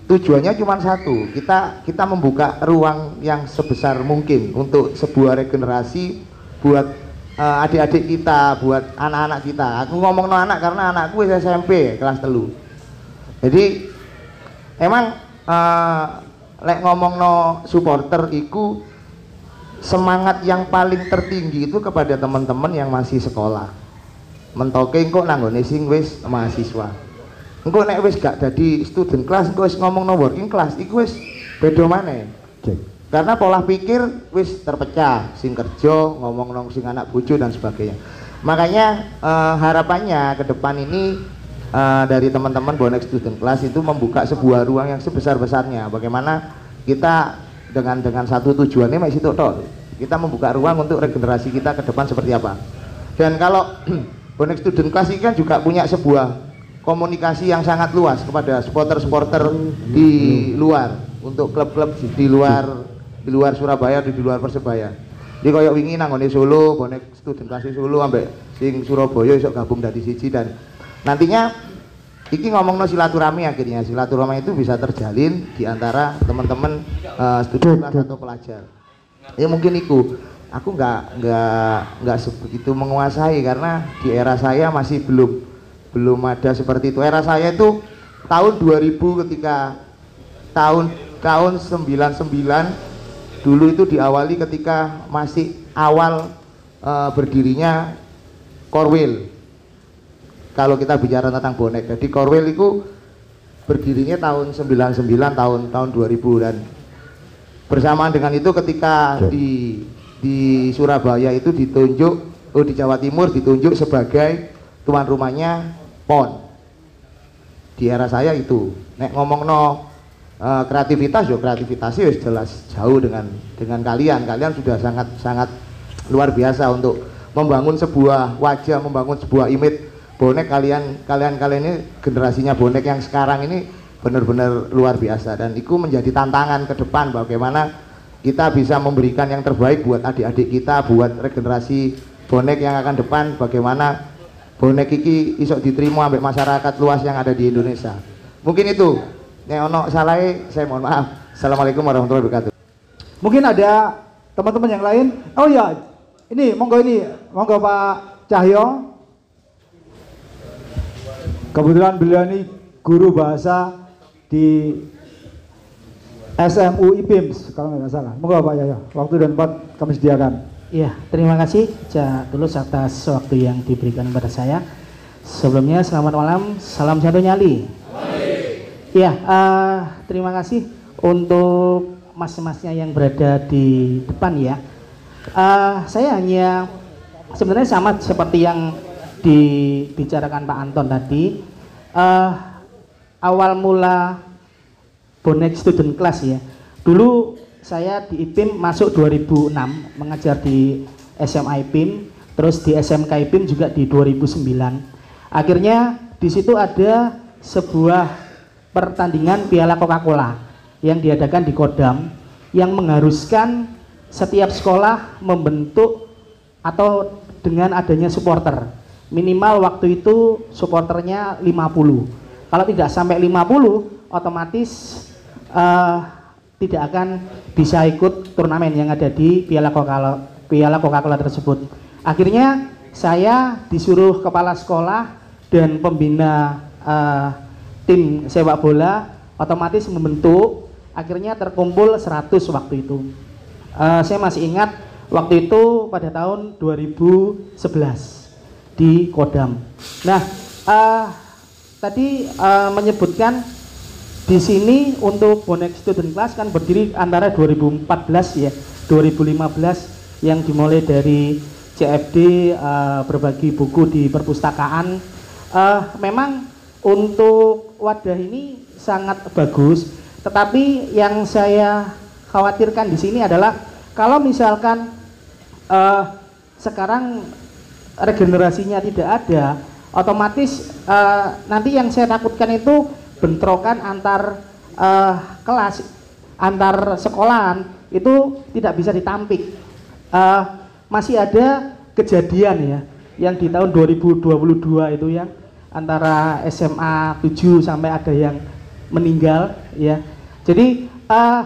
Tujuannya cuma satu, kita membuka ruang yang sebesar mungkin untuk sebuah regenerasi buat adik-adik kita, buat anak-anak kita. Aku ngomong no anak karena anakku SMP kelas 3. Jadi emang lek ngomong no supporter iku semangat yang paling tertinggi itu kepada teman-teman yang masih sekolah. Mentoke engko nanggone sing wis mahasiswa. Engko nek wis gak dadi student class, engko wis ngomong no working class, iku wis beda maneh. Karena pola pikir wis terpecah, sing kerja ngomong nong sing anak bojo dan sebagainya. Makanya harapannya ke depan ini dari teman-teman bonek student class itu membuka sebuah ruang yang sebesar-besarnya. Bagaimana kita dengan satu tujuannya masih itu toh. Kita membuka ruang untuk regenerasi kita ke depan seperti apa. Dan kalau bonek student class ini kan juga punya sebuah komunikasi yang sangat luas kepada supporter-supporter di luar, untuk klub-klub di luar Surabaya, di luar Persebaya. Jadi koyok wingi nanggone Solo, bonek student class Solo ambek sing Surabaya iso gabung dadi siji, dan nantinya iki ngomongno silaturahmi, akhirnya silaturahmi itu bisa terjalin di antara teman-teman student class atau pelajar. Ya mungkin itu. Aku nggak sebegitu menguasai karena di era saya masih belum ada seperti itu. Era saya itu tahun 2000 ketika tahun 99 dulu itu diawali ketika masih awal berdirinya Korwil. Kalau kita bicara tentang bonek, jadi Korwil itu berdirinya tahun 99, tahun 2000, dan bersamaan dengan itu ketika di Surabaya itu ditunjuk, di Jawa Timur ditunjuk sebagai tuan rumahnya PON. Di era saya itu, nek ngomong no kreativitas, yo kreativitasnya jelas jauh dengan kalian sudah sangat luar biasa untuk membangun sebuah wajah, membangun sebuah image bonek. Kalian ini generasinya bonek yang sekarang ini benar-benar luar biasa, dan itu menjadi tantangan ke depan bagaimana kita bisa memberikan yang terbaik buat adik-adik kita, buat regenerasi bonek yang akan depan, bagaimana bonek iki isok diterima sampai masyarakat luas yang ada di Indonesia. Mungkin itu. Nek ono salah saya mohon maaf. Assalamualaikum warahmatullahi wabarakatuh. Mungkin ada teman-teman yang lain. Oh ya, monggo Pak Cahyo. Kebetulan beliau ini guru bahasa di SMU IPIMS kalau nggak salah. Monggo Pak Cahyo, waktu dan tempat kami sediakan. Iya, terima kasih Cak Tulus atas waktu yang diberikan kepada saya. Sebelumnya selamat malam, salam satu nyali. Iya, terima kasih untuk mas-masnya yang berada di depan ya. Saya hanya sebenarnya sama seperti yang dibicarakan Pak Anton tadi. Awal mula bonek student class ya. Dulu saya di IPIM masuk 2006, mengajar di SMA IPIM, terus di SMK IPIM juga di 2009. Akhirnya di situ ada sebuah pertandingan Piala Coca-Cola yang diadakan di Kodam, yang mengharuskan setiap sekolah membentuk atau dengan adanya supporter. Minimal waktu itu supporternya 50. Kalau tidak sampai 50, otomatis tidak akan bisa ikut turnamen yang ada di Piala Coca-Cola tersebut. Akhirnya saya disuruh kepala sekolah dan pembina tim sepak bola otomatis membentuk. Akhirnya terkumpul 100 waktu itu. Saya masih ingat waktu itu pada tahun 2011 di Kodam. Nah, tadi menyebutkan di sini untuk bonek student class kan berdiri antara 2014 ya, 2015 yang dimulai dari CFD, berbagi buku di perpustakaan. Memang untuk wadah ini sangat bagus, tetapi yang saya khawatirkan di sini adalah kalau misalkan sekarang regenerasinya tidak ada, otomatis nanti yang saya takutkan itu bentrokan antar kelas, antar sekolahan itu tidak bisa ditampik. Masih ada kejadian ya yang di tahun 2022 itu yang antara SMA 7 sampai ada yang meninggal ya. Jadi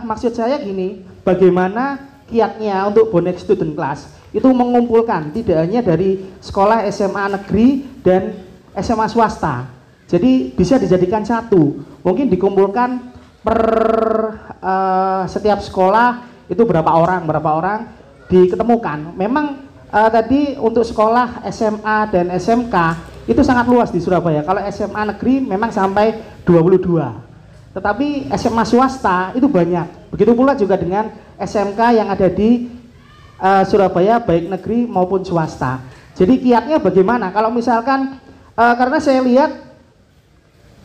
maksud saya gini, bagaimana kiatnya untuk bonek student class itu mengumpulkan tidak hanya dari sekolah SMA negeri dan SMA swasta. Jadi bisa dijadikan satu. Mungkin dikumpulkan per setiap sekolah itu berapa orang diketemukan. Memang tadi untuk sekolah SMA dan SMK itu sangat luas di Surabaya. Kalau SMA negeri memang sampai 22. Tetapi SMA swasta itu banyak. Begitu pula juga dengan SMK yang ada di Surabaya baik negeri maupun swasta. Jadi kiatnya bagaimana? Kalau misalkan karena saya lihat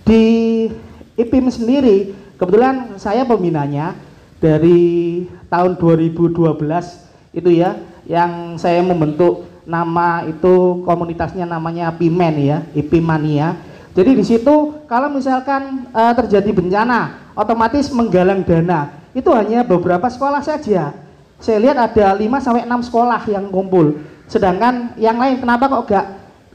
di IPIM sendiri, kebetulan saya pembinanya dari tahun 2012 itu ya, yang saya membentuk nama itu komunitasnya namanya PIMEN ya, IPIM Mania. Jadi di situ kalau misalkan terjadi bencana, otomatis menggalang dana itu hanya beberapa sekolah saja. Saya lihat ada 5 sampai 6 sekolah yang kumpul. Sedangkan yang lain kenapa kok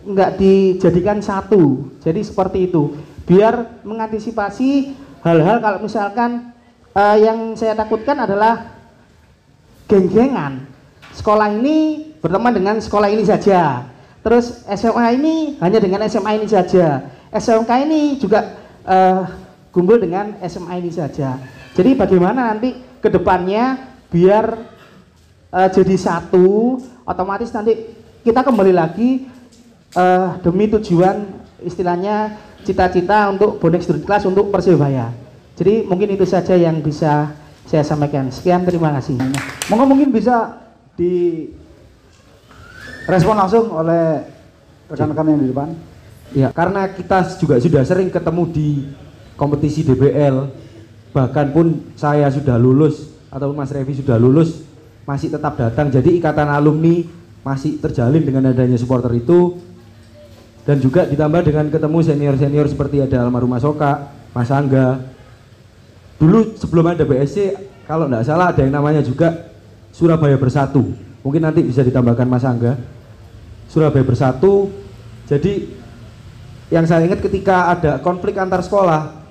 nggak dijadikan satu? Jadi seperti itu. Biar mengantisipasi hal-hal kalau misalkan yang saya takutkan adalah geng-gengan. Sekolah ini berteman dengan sekolah ini saja. Terus SMA ini hanya dengan SMA ini saja. SMK ini juga kumpul dengan SMA ini saja. Jadi bagaimana nanti ke depannya biar jadi satu, otomatis nanti kita kembali lagi demi tujuan istilahnya cita-cita untuk bonek student class untuk Persebaya. Jadi mungkin itu saja yang bisa saya sampaikan. Sekian, terima kasih. Mungkin bisa direspon langsung oleh rekan-rekan yang di depan. Ya, karena kita juga sudah sering ketemu di kompetisi DBL, bahkan pun saya sudah lulus ataupun Mas Revi sudah lulus, masih tetap datang. Jadi ikatan alumni masih terjalin dengan adanya supporter itu, dan juga ditambah dengan ketemu senior-senior seperti ada almarhum Mas Oka, Mas Angga. Dulu sebelum ada BSC, kalau nggak salah ada yang namanya juga Surabaya Bersatu. Mungkin nanti bisa ditambahkan Mas Angga. Surabaya Bersatu. Jadi yang saya ingat ketika ada konflik antar sekolah,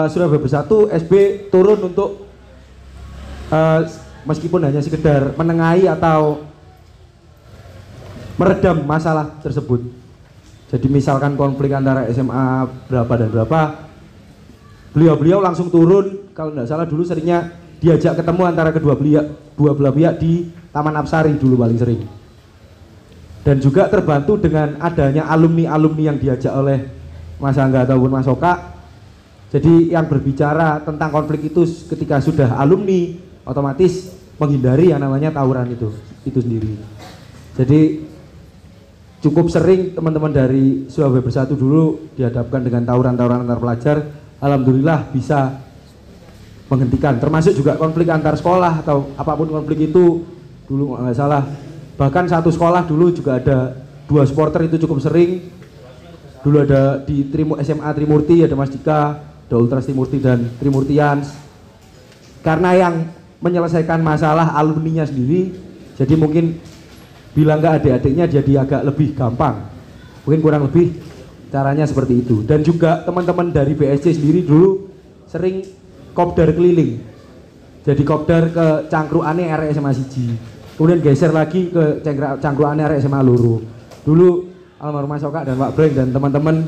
Surabaya Bersatu, SB turun untuk meskipun hanya sekedar menengahi atau meredam masalah tersebut. Jadi misalkan konflik antara SMA berapa dan berapa, beliau langsung turun. Kalau tidak salah dulu seringnya diajak ketemu antara dua belah pihak di Taman Apsari dulu paling sering. Dan juga terbantu dengan adanya alumni-alumni yang diajak oleh Mas Angga ataupun Mas Oka. Jadi yang berbicara tentang konflik itu ketika sudah alumni, otomatis menghindari yang namanya tawuran itu sendiri. Jadi cukup sering teman-teman dari Surabaya Bersatu dulu dihadapkan dengan tawuran-tawuran antar pelajar. Alhamdulillah bisa menghentikan, termasuk juga konflik antar sekolah atau apapun konflik itu dulu nggak salah. Bahkan satu sekolah dulu juga ada 2 supporter itu cukup sering. Dulu ada di SMA Trimurti ada Mas Dika, ada Ultras Trimurti dan Trimurtians. Karena yang menyelesaikan masalah alumninya sendiri, jadi mungkin bilang ke adik-adiknya jadi agak lebih gampang. Mungkin kurang lebih caranya seperti itu. Dan juga teman-teman dari BSC sendiri dulu sering kopdar keliling. Jadi kopdar ke cangkrukane arek SMA siji. Kemudian geser lagi ke cangkrukane arek SMA loro. Dulu almarhum Mas Oka dan Pak Breng dan teman-teman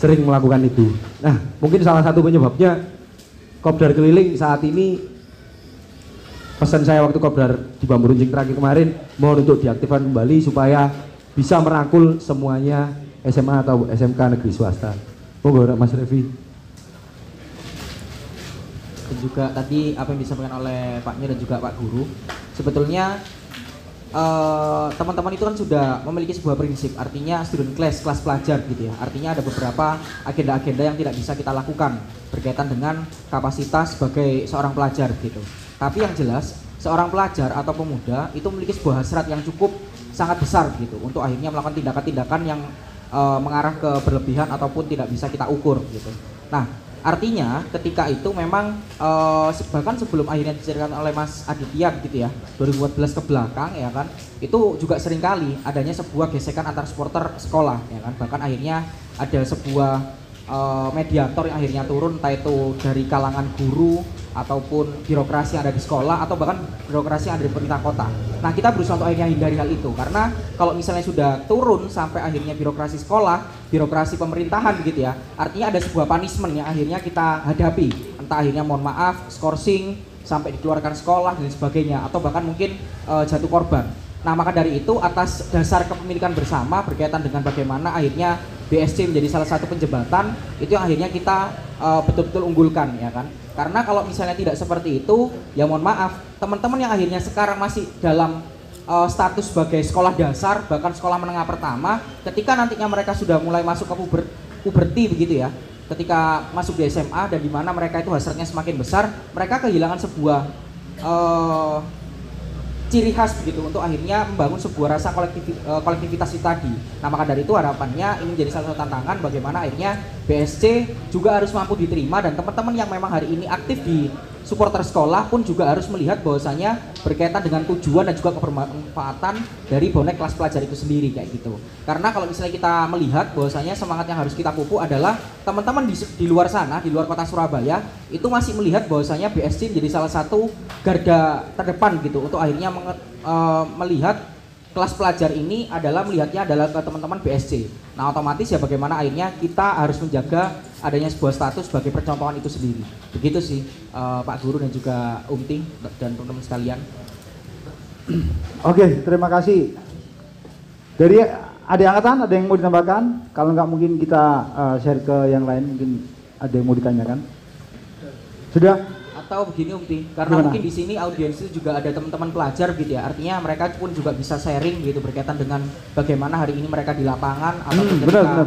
sering melakukan itu. Nah, mungkin salah satu penyebabnya kopdar keliling saat ini, pesan saya waktu kopdar di Bambu Runcing terakhir kemarin, mohon untuk diaktifkan kembali supaya bisa merangkul semuanya SMA atau SMK negeri swasta. Monggo Mas Revi. Dan juga tadi apa yang disampaikan oleh Paknya dan juga Pak Guru, sebetulnya teman-teman itu kan sudah memiliki sebuah prinsip, artinya student class, kelas pelajar gitu ya. Artinya ada beberapa agenda-agenda yang tidak bisa kita lakukan berkaitan dengan kapasitas sebagai seorang pelajar gitu. Tapi yang jelas seorang pelajar atau pemuda itu memiliki sebuah hasrat yang cukup sangat besar gitu untuk akhirnya melakukan tindakan-tindakan yang mengarah ke berlebihan ataupun tidak bisa kita ukur gitu. Nah, Artinya ketika itu memang bahkan sebelum akhirnya diceritakan oleh Mas Aditya gitu ya, 2014 ke belakang ya kan, itu juga seringkali adanya sebuah gesekan antar supporter sekolah ya kan, bahkan akhirnya ada sebuah mediator yang akhirnya turun, entah itu dari kalangan guru ataupun birokrasi yang ada di sekolah atau bahkan birokrasi yang ada di pemerintah kota. Nah, kita berusaha untuk akhirnya hindari hal itu, karena kalau misalnya sudah turun sampai akhirnya birokrasi sekolah, birokrasi pemerintahan begitu ya, artinya ada sebuah punishment yang akhirnya kita hadapi, entah akhirnya mohon maaf, skorsing, sampai dikeluarkan sekolah dan sebagainya, atau bahkan mungkin jatuh korban. Nah, maka dari itu atas dasar kepemilikan bersama berkaitan dengan bagaimana akhirnya BSC menjadi salah satu penjembatan, itu yang akhirnya kita betul-betul unggulkan ya kan. Karena kalau misalnya tidak seperti itu, ya mohon maaf, teman-teman yang akhirnya sekarang masih dalam status sebagai sekolah dasar, bahkan sekolah menengah pertama, ketika nantinya mereka sudah mulai masuk ke puberti begitu ya, ketika masuk di SMA dan di mana mereka itu hasratnya semakin besar, mereka kehilangan sebuah ciri khas begitu untuk akhirnya membangun sebuah rasa kolektivitas itu tadi. Nah, maka dari itu harapannya ini menjadi salah satu tantangan bagaimana akhirnya BSC juga harus mampu diterima, dan teman-teman yang memang hari ini aktif di supporter sekolah pun juga harus melihat bahwasanya berkaitan dengan tujuan dan juga kebermanfaatan dari bonek kelas pelajar itu sendiri kayak gitu. Karena kalau misalnya kita melihat bahwasanya semangat yang harus kita pupuk adalah teman-teman di luar sana, di luar kota Surabaya itu masih melihat bahwasanya BSC menjadi salah satu garda terdepan gitu untuk akhirnya melihat kelas pelajar ini adalah melihatnya adalah ke teman-teman BSC. Nah, otomatis ya bagaimana akhirnya kita harus menjaga adanya sebuah status sebagai percontohan itu sendiri. Begitu sih Pak Guru dan juga Umti dan teman-teman sekalian. Oke, terima kasih. Dari ada angkatan, ada yang mau ditambahkan? Kalau nggak mungkin kita share ke yang lain, mungkin ada yang mau ditanyakan. Sudah? Atau begini Umti, karena mungkin di sini audiens itu juga ada teman-teman pelajar gitu ya, artinya mereka pun juga bisa sharing gitu berkaitan dengan bagaimana hari ini mereka di lapangan atau ketika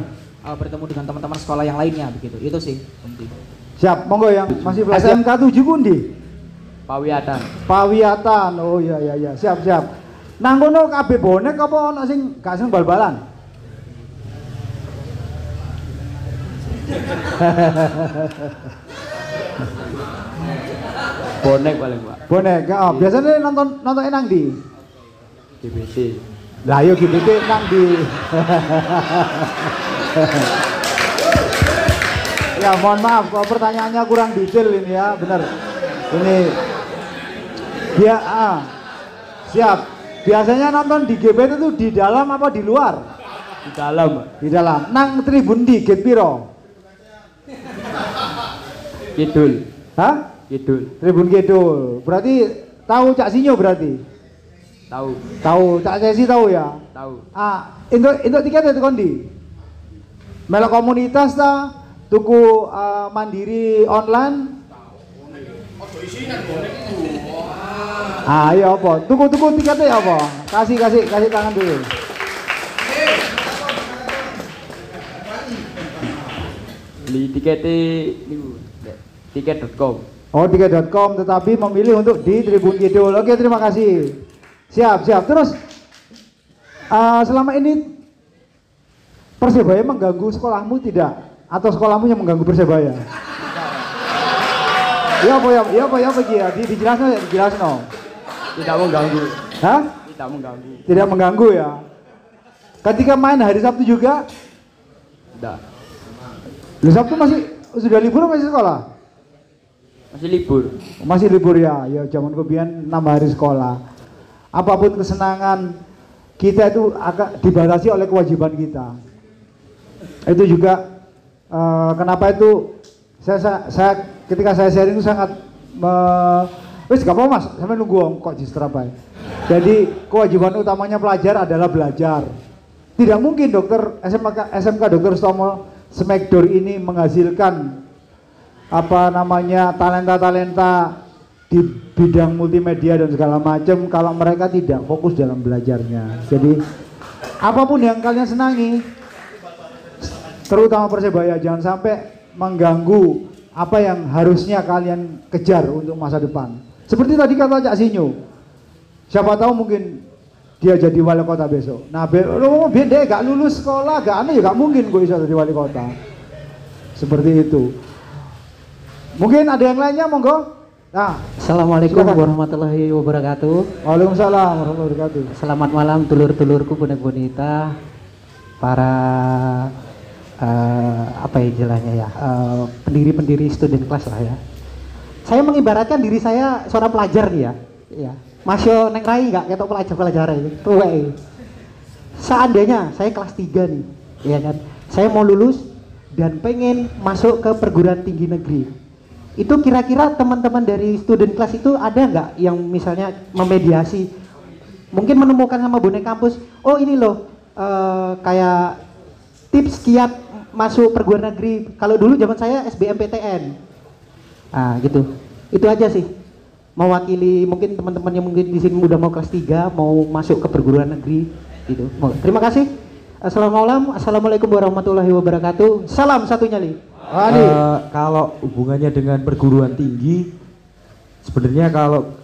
bertemu dengan teman-teman sekolah yang lainnya begitu. Itu sih Umti. Siap, monggo yang masih belajar. SMK 7 pundi? Pawiatan. Pawiatan. Oh iya, siap. Nang kono kabeh bonek apa ana sing gak seneng bal-balan? Bonek paling Pak. Bonek, oh, biasanya nonton nang di GBT. Lah yo GBT nang di. Ya mohon maaf kalau pertanyaannya kurang detail ini ya, benar. Ini dia siap. Biasanya nonton di GBT itu di dalam apa di luar? Di dalam. Di dalam. Nang tribun di gate piro? Kidul. Hah? Kidul. Tribun Kidul. Berarti tahu Cak Sinyo berarti? Tahu. Tahu, Cak Sesi tahu ya? Tahu. Untuk tiket itu kondi. Melok komunitas ta, tuku mandiri online. Iya apa? Tuku tiketnya apa? Kasih tangan dulu. Beli tiketnya niku tiket.com. Oh, tiket.com, tetapi memilih untuk di Tribun Kidul. Oke, terima kasih. Siap. Terus selama ini Persebaya mengganggu sekolahmu tidak? Atau sekolahmu yang mengganggu Persebaya? Ya apa dijelasno. Tidak mengganggu. Hah? Tidak mengganggu. Tidak mengganggu ya. Ketika main hari Sabtu juga? Tidak. Hari Sabtu sudah libur masih sekolah? Masih libur. Masih libur ya. Ya zaman kebian 6 hari sekolah. Apapun kesenangan kita itu agak dibatasi oleh kewajiban kita. Itu juga kenapa itu saya ketika saya sharing itu sangat wis gak apa Mas, sampai nunggu kok distrapai. Jadi kewajiban utamanya pelajar adalah belajar. Tidak mungkin SMK Dr. Sutomo Smekdor ini menghasilkan talenta di bidang multimedia dan segala macam kalau mereka tidak fokus dalam belajarnya. Jadi apapun yang kalian senangi, terutama Persebaya, jangan sampai mengganggu apa yang harusnya kalian kejar untuk masa depan. Seperti tadi kata Cak Sinyo, siapa tahu mungkin dia jadi wali kota besok. Nah, biar dia gak lulus sekolah, gak mungkin gue bisa jadi wali kota. Seperti itu. Mungkin ada yang lainnya, monggo. Nah, Assalamualaikum silakan. warahmatullahi wabarakatuh. Waalaikumsalam warahmatullahi wabarakatuh. Selamat malam dulur-dulurku bonek-bonita, para apa ya istilahnya ya, pendiri-pendiri student class lah ya. Saya mengibaratkan diri saya seorang pelajar nih ya. Masih neng rai nggak ketok pelajar ini, tua ini. Seandainya saya kelas 3 nih, ya kan, saya mau lulus dan pengen masuk ke perguruan tinggi negeri. Itu kira-kira teman-teman dari student class itu ada nggak yang misalnya memediasi, mungkin menemukan sama bonek kampus, oh ini loh kayak tips kiat masuk perguruan negeri. Kalau dulu zaman saya SBMPTN, gitu. Itu aja sih, mewakili mungkin teman-teman yang mungkin di sini udah mau kelas 3 mau masuk ke perguruan negeri gitu. Terima kasih. Assalamualaikum warahmatullahi wabarakatuh. Salam satunya li. Kalau hubungannya dengan perguruan tinggi, sebenarnya kalau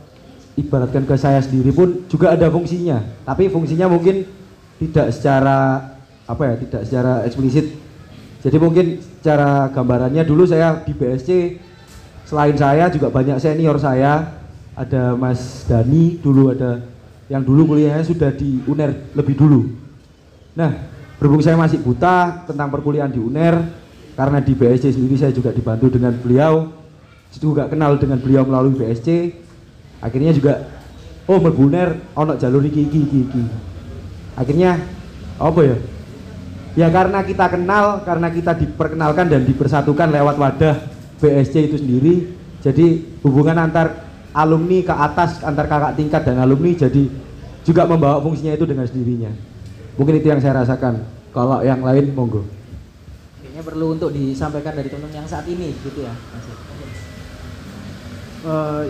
ibaratkan ke saya sendiri pun juga ada fungsinya, tapi fungsinya mungkin tidak secara tidak secara eksplisit. Jadi mungkin secara gambarannya, dulu saya di BSC, selain saya juga banyak senior saya, ada Mas Dani, dulu ada yang dulu kuliahnya sudah di UNER lebih dulu. Nah, berhubung saya masih buta tentang perkuliahan di UNER, karena di BSC sendiri saya juga dibantu dengan beliau, juga kenal dengan beliau melalui BSC, akhirnya juga mlebu UNER ono jalur iki. Akhirnya apa ya? Ya karena kita kenal, karena kita diperkenalkan dan dipersatukan lewat wadah BSC itu sendiri, jadi hubungan antar alumni ke atas, antar kakak tingkat dan alumni jadi juga membawa fungsinya itu dengan sendirinya. Mungkin itu yang saya rasakan. Kalau yang lain monggo. Kayaknya perlu untuk disampaikan dari teman-teman yang saat ini gitu ya.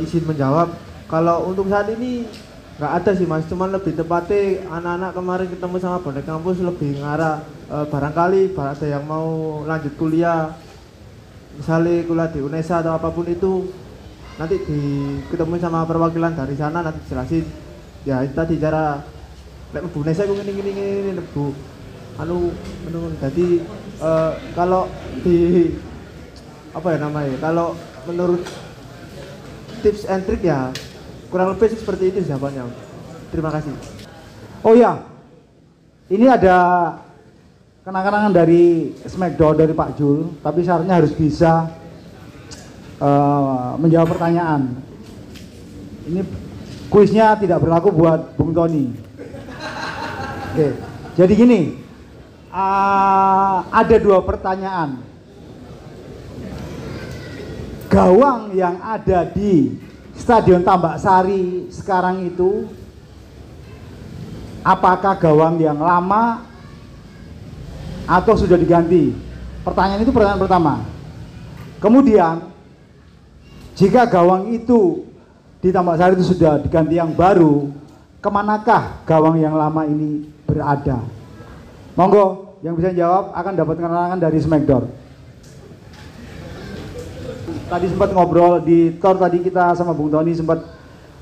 Izin menjawab, kalau untuk saat ini nggak ada sih mas, cuman lebih tepatnya anak-anak kemarin ketemu sama bonek kampus lebih ngarah barangkali ada yang mau lanjut kuliah, misalnya kuliah di UNESA atau apapun itu, nanti ketemu sama perwakilan dari sana, nanti jelasin ya itu tadi cara Bu UNESA gue gini Bu jadi kalau di kalau menurut tips and trick ya kurang lebih seperti itu jawabannya. Terima kasih. Oh ya, ini ada kenang-kenangan dari Smackdown dari Pak Jul, tapi syaratnya harus bisa menjawab pertanyaan. Ini kuisnya tidak berlaku buat Bung Tony. Oke, jadi gini, ada 2 pertanyaan. Gawang yang ada di Stadion Tambak Sari sekarang itu, apakah gawang yang lama atau sudah diganti? Pertanyaan itu pertanyaan pertama. Kemudian, jika gawang itu di Tambak Sari itu sudah diganti yang baru, kemanakah gawang yang lama ini berada? Monggo, yang bisa jawab akan dapat keterangan dari Smackdown. Tadi sempat ngobrol di Tor, tadi kita sama Bung Tony sempat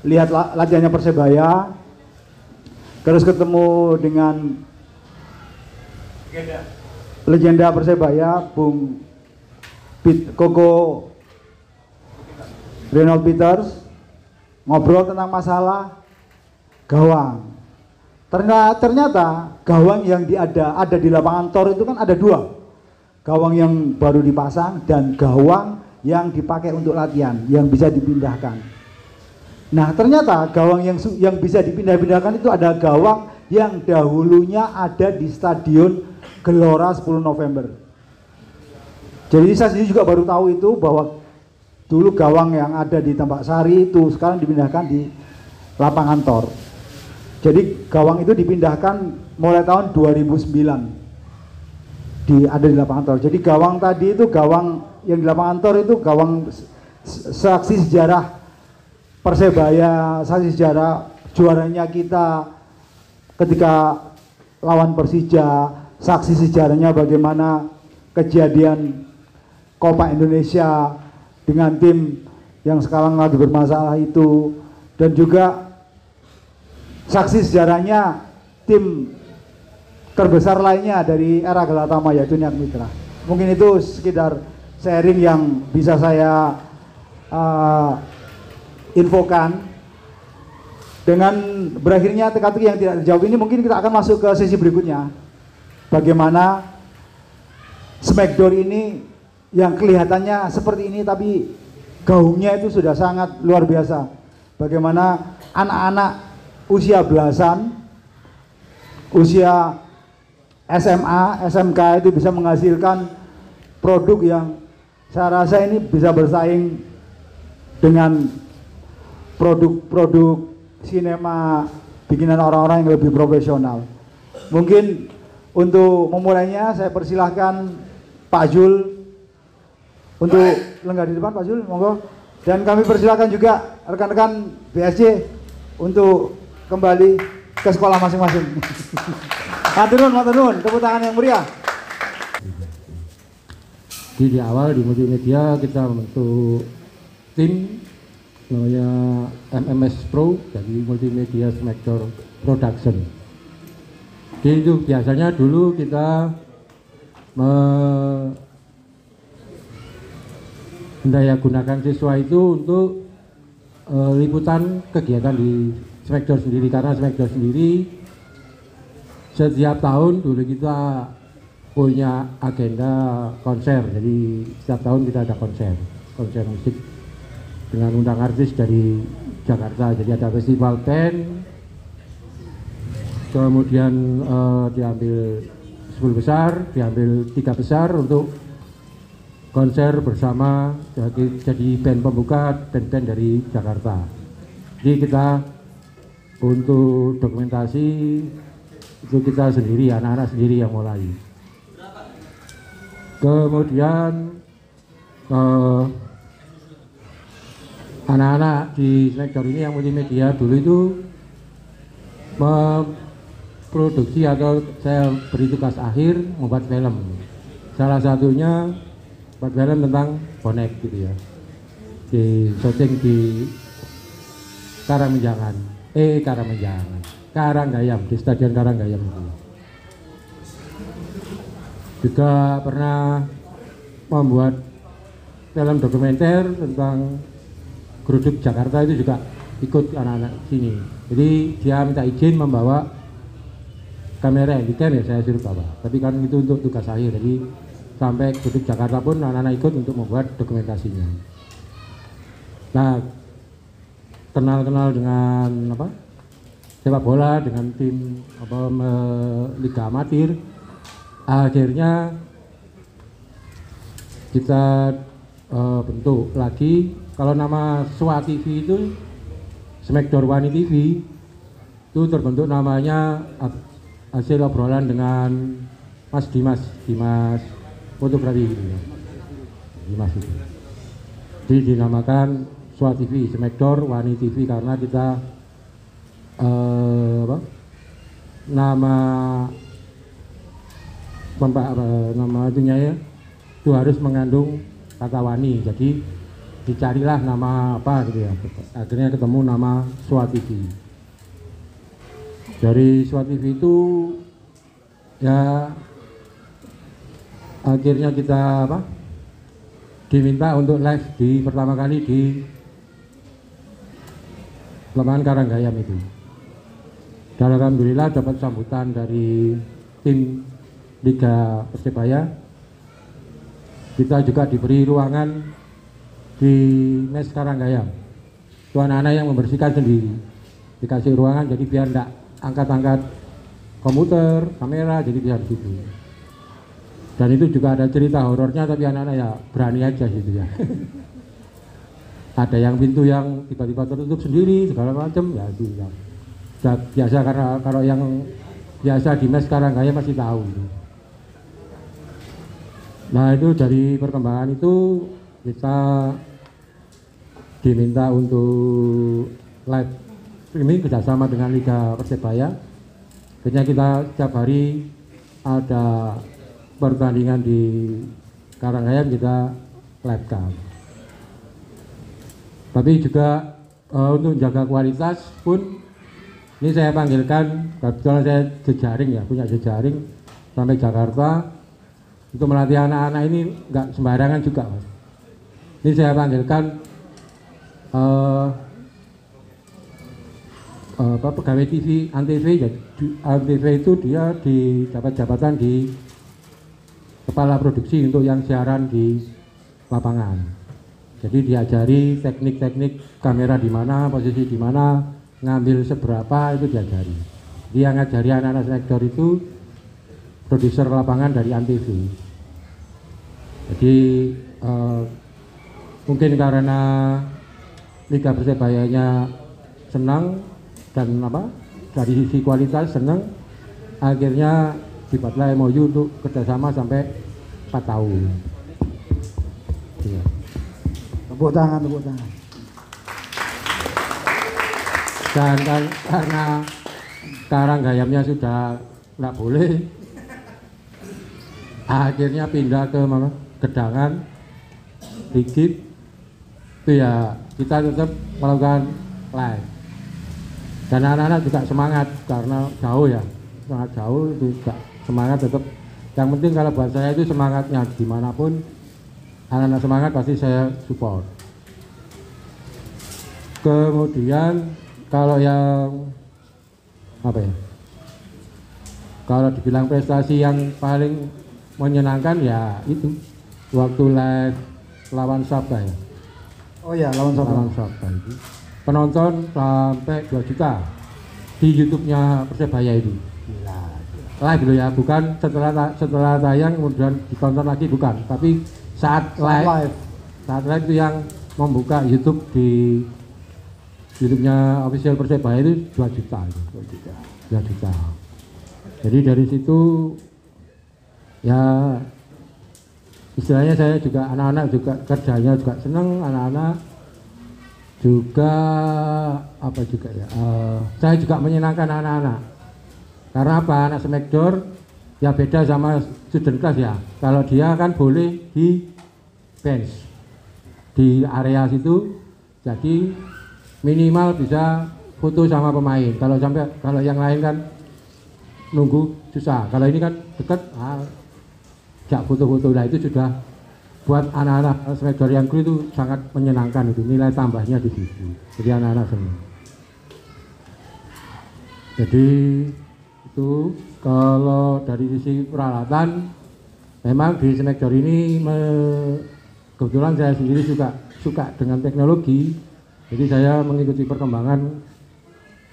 lihat latihannya Persebaya, terus ketemu dengan legenda Persebaya Bung Koko Reynold Peters, ngobrol tentang masalah gawang. Ternyata gawang yang ada di lapangan Tor itu kan ada 2, gawang yang baru dipasang dan gawang yang dipakai untuk latihan yang bisa dipindahkan. Nah, ternyata gawang yang bisa dipindah-pindahkan itu ada gawang yang dahulunya ada di Stadion Gelora 10 November. Jadi saya sendiri juga baru tahu itu, bahwa dulu gawang yang ada di Tambak Sari itu sekarang dipindahkan di lapangan Tor. Jadi gawang itu dipindahkan mulai tahun 2009 ada di lapangan Tor. Jadi gawang tadi itu, gawang yang di lapangan Tor itu gawang saksi sejarah Persebaya, saksi sejarah juaranya kita ketika lawan Persija, saksi sejarahnya bagaimana kejadian Copa Indonesia dengan tim yang sekarang lagi bermasalah itu, dan juga saksi sejarahnya tim terbesar lainnya dari era Galatama, yaitu Niat Mitra. Mungkin itu sekedar sharing yang bisa saya infokan. Dengan berakhirnya teka-teki yang tidak terjawab ini, mungkin kita akan masuk ke sesi berikutnya. Bagaimana Smackdown ini yang kelihatannya seperti ini tapi gaungnya itu sudah sangat luar biasa. Bagaimana anak-anak usia belasan, usia SMA, SMK itu bisa menghasilkan produk yang saya rasa ini bisa bersaing dengan produk-produk sinema bikinan orang-orang yang lebih profesional. Mungkin untuk memulainya saya persilahkan Pak Jul untuk lenggah di depan, Pak Jul, monggo. Dan kami persilahkan juga rekan-rekan BSC untuk kembali ke sekolah masing-masing. Matur nuwun, tepuk tangan yang meriah. Di awal di multimedia kita membentuk tim namanya MMS Pro, jadi Multimedia Smackdown Production. Jadi itu biasanya dulu kita mendayagunakan siswa itu untuk liputan kegiatan di Smackdown sendiri, karena Smackdown sendiri setiap tahun dulu kita punya agenda konser, jadi setiap tahun kita ada konser musik dengan undang artis dari Jakarta. Jadi ada festival band, kemudian diambil 10 besar, diambil 3 besar untuk konser bersama, jadi band pembuka band-band dari Jakarta. Jadi kita untuk dokumentasi itu kita sendiri, anak-anak sendiri yang mulai. Kemudian anak-anak di sektor ini yang multimedia dulu itu memproduksi atau saya beri tugas akhir membuat film. Salah satunya buat film tentang bonek gitu ya, di syuting di Karanggayam, di Stadion Karanggayam itu. Juga pernah membuat film dokumenter tentang Geruduk Jakarta, itu juga ikut anak-anak sini. Jadi dia minta izin membawa kamera handycam, ya saya suruh bawa. Tapi kan itu untuk tugas akhir, jadi sampai Geruduk Jakarta pun anak-anak ikut untuk membuat dokumentasinya. Nah, kenal-kenal dengan sepak bola, dengan tim Liga Amatir. Akhirnya kita bentuk lagi. Kalau nama SWA TV itu Smackdown Wani TV, itu terbentuk namanya hasil obrolan dengan Mas Dimas fotografi gitu ya. Dimas itu. Jadi dinamakan SWA TV, Smackdown Wani TV, karena kita nama itunya ya itu harus mengandung kata wani, jadi dicarilah nama apa gitu ya, akhirnya ketemu nama SWA TV. Dari SWA TV itu ya akhirnya kita diminta untuk live pertama kali di lapangan Karanggayam itu. Dan alhamdulillah dapat sambutan dari tim Liga Persebaya. Kita juga diberi ruangan di mes Karanggayam. Itu anak-anak yang membersihkan sendiri. Dikasih ruangan jadi biar enggak angkat-angkat komputer, kamera, jadi biar gitu. Dan itu juga ada cerita horornya, tapi anak-anak ya berani aja gitu ya. Ada yang pintu yang tiba-tiba tertutup sendiri segala macam, ya itu ya. Biasa, karena kalau yang biasa di mes Karanggayam masih tahu. Nah, itu dari perkembangan itu kita diminta untuk live streaming kerjasama dengan Liga Persebaya. Akhirnya kita setiap hari ada pertandingan di Karanggayam, kita live cam. Tapi juga untuk jaga kualitas pun ini saya panggilkan, kebetulan saya jejaring ya, punya jejaring sampai Jakarta untuk melatih anak-anak ini nggak sembarangan juga, Mas. Ini saya panggilkan pegawai TV Antv itu dia dapat jabatan di kepala produksi untuk yang siaran di lapangan. Jadi diajari teknik-teknik kamera di mana, posisi di mana, ngambil seberapa itu diajari. Dia ngajari anak-anak selektor itu produser lapangan dari Antv. Jadi mungkin karena Liga Persebayanya senang dan dari sisi kualitas senang, akhirnya dibuatlah MOU untuk kerjasama sampai 4 tahun. Ya. Tepuk tangan. Dan karena sekarang gayamnya sudah nggak boleh, akhirnya pindah ke Gedangan, Rigid, itu ya kita tetap melakukan live. Dan anak-anak juga semangat karena jauh ya, sangat jauh itu juga semangat tetap. Yang penting kalau buat saya itu semangatnya dimanapun, anak-anak semangat pasti saya support. Kemudian kalau yang kalau dibilang prestasi yang paling menyenangkan ya itu waktu live lawan Sabta ya. Oh ya, lawan Sabta itu penonton sampai 2 juta di YouTube-nya Persebaya itu. Live dulu ya, bukan setelah tayang kemudian ditonton lagi, bukan, tapi saat live itu yang membuka YouTube di YouTube-nya official Persebaya itu 2 juta. Jadi dari situ ya istilahnya saya juga anak-anak juga kerjanya juga senang, anak-anak juga saya juga menyenangkan anak-anak. Karena apa? Anak Smackdown ya beda sama student class ya. Kalau dia kan boleh di bench di area situ, jadi minimal bisa foto sama pemain. Kalau yang lain kan nunggu susah. Kalau ini kan dekat, jak foto-foto. Nah itu sudah buat anak-anak Smackdown yang kru itu sangat menyenangkan, itu nilai tambahnya di situ. Jadi anak-anak senang. Jadi itu kalau dari sisi peralatan memang di Smackdown ini kebetulan saya sendiri suka dengan teknologi. Jadi saya mengikuti perkembangan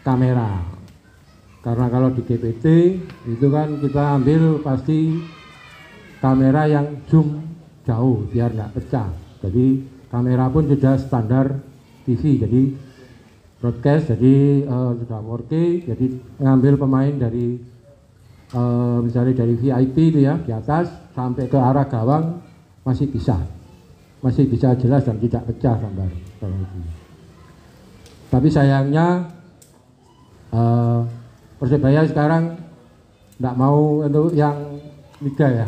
kamera. Karena kalau di GPT itu kan kita ambil pasti kamera yang zoom jauh biar nggak pecah. Jadi kamera pun sudah standar TV, jadi broadcast, jadi sudah 4K. Jadi ngambil pemain dari misalnya dari VIP itu ya di atas sampai ke arah gawang masih bisa jelas dan tidak pecah gambar. Tapi sayangnya Persebaya sekarang nggak mau untuk yang liga ya.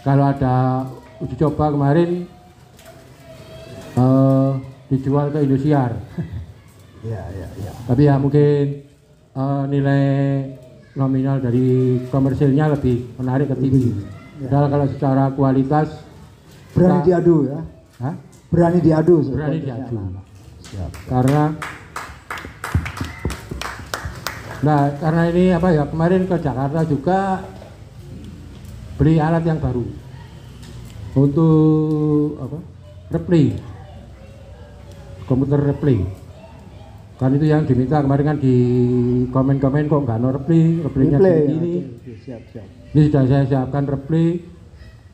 Kalau ada uji coba kemarin dijual ke Indosiar. Ya. Tapi ya mungkin nilai nominal dari komersilnya lebih menarik ke TV. Padahal kalau secara kualitas berani diadu ya. Hah? Berani diadu. Siap. Karena ini kemarin ke Jakarta juga beli alat yang baru untuk replay, komputer replay. Kan itu yang diminta kemarin kan di komen-komen kok nggak ada replaynya ini. Siap. Ini sudah saya siapkan replay,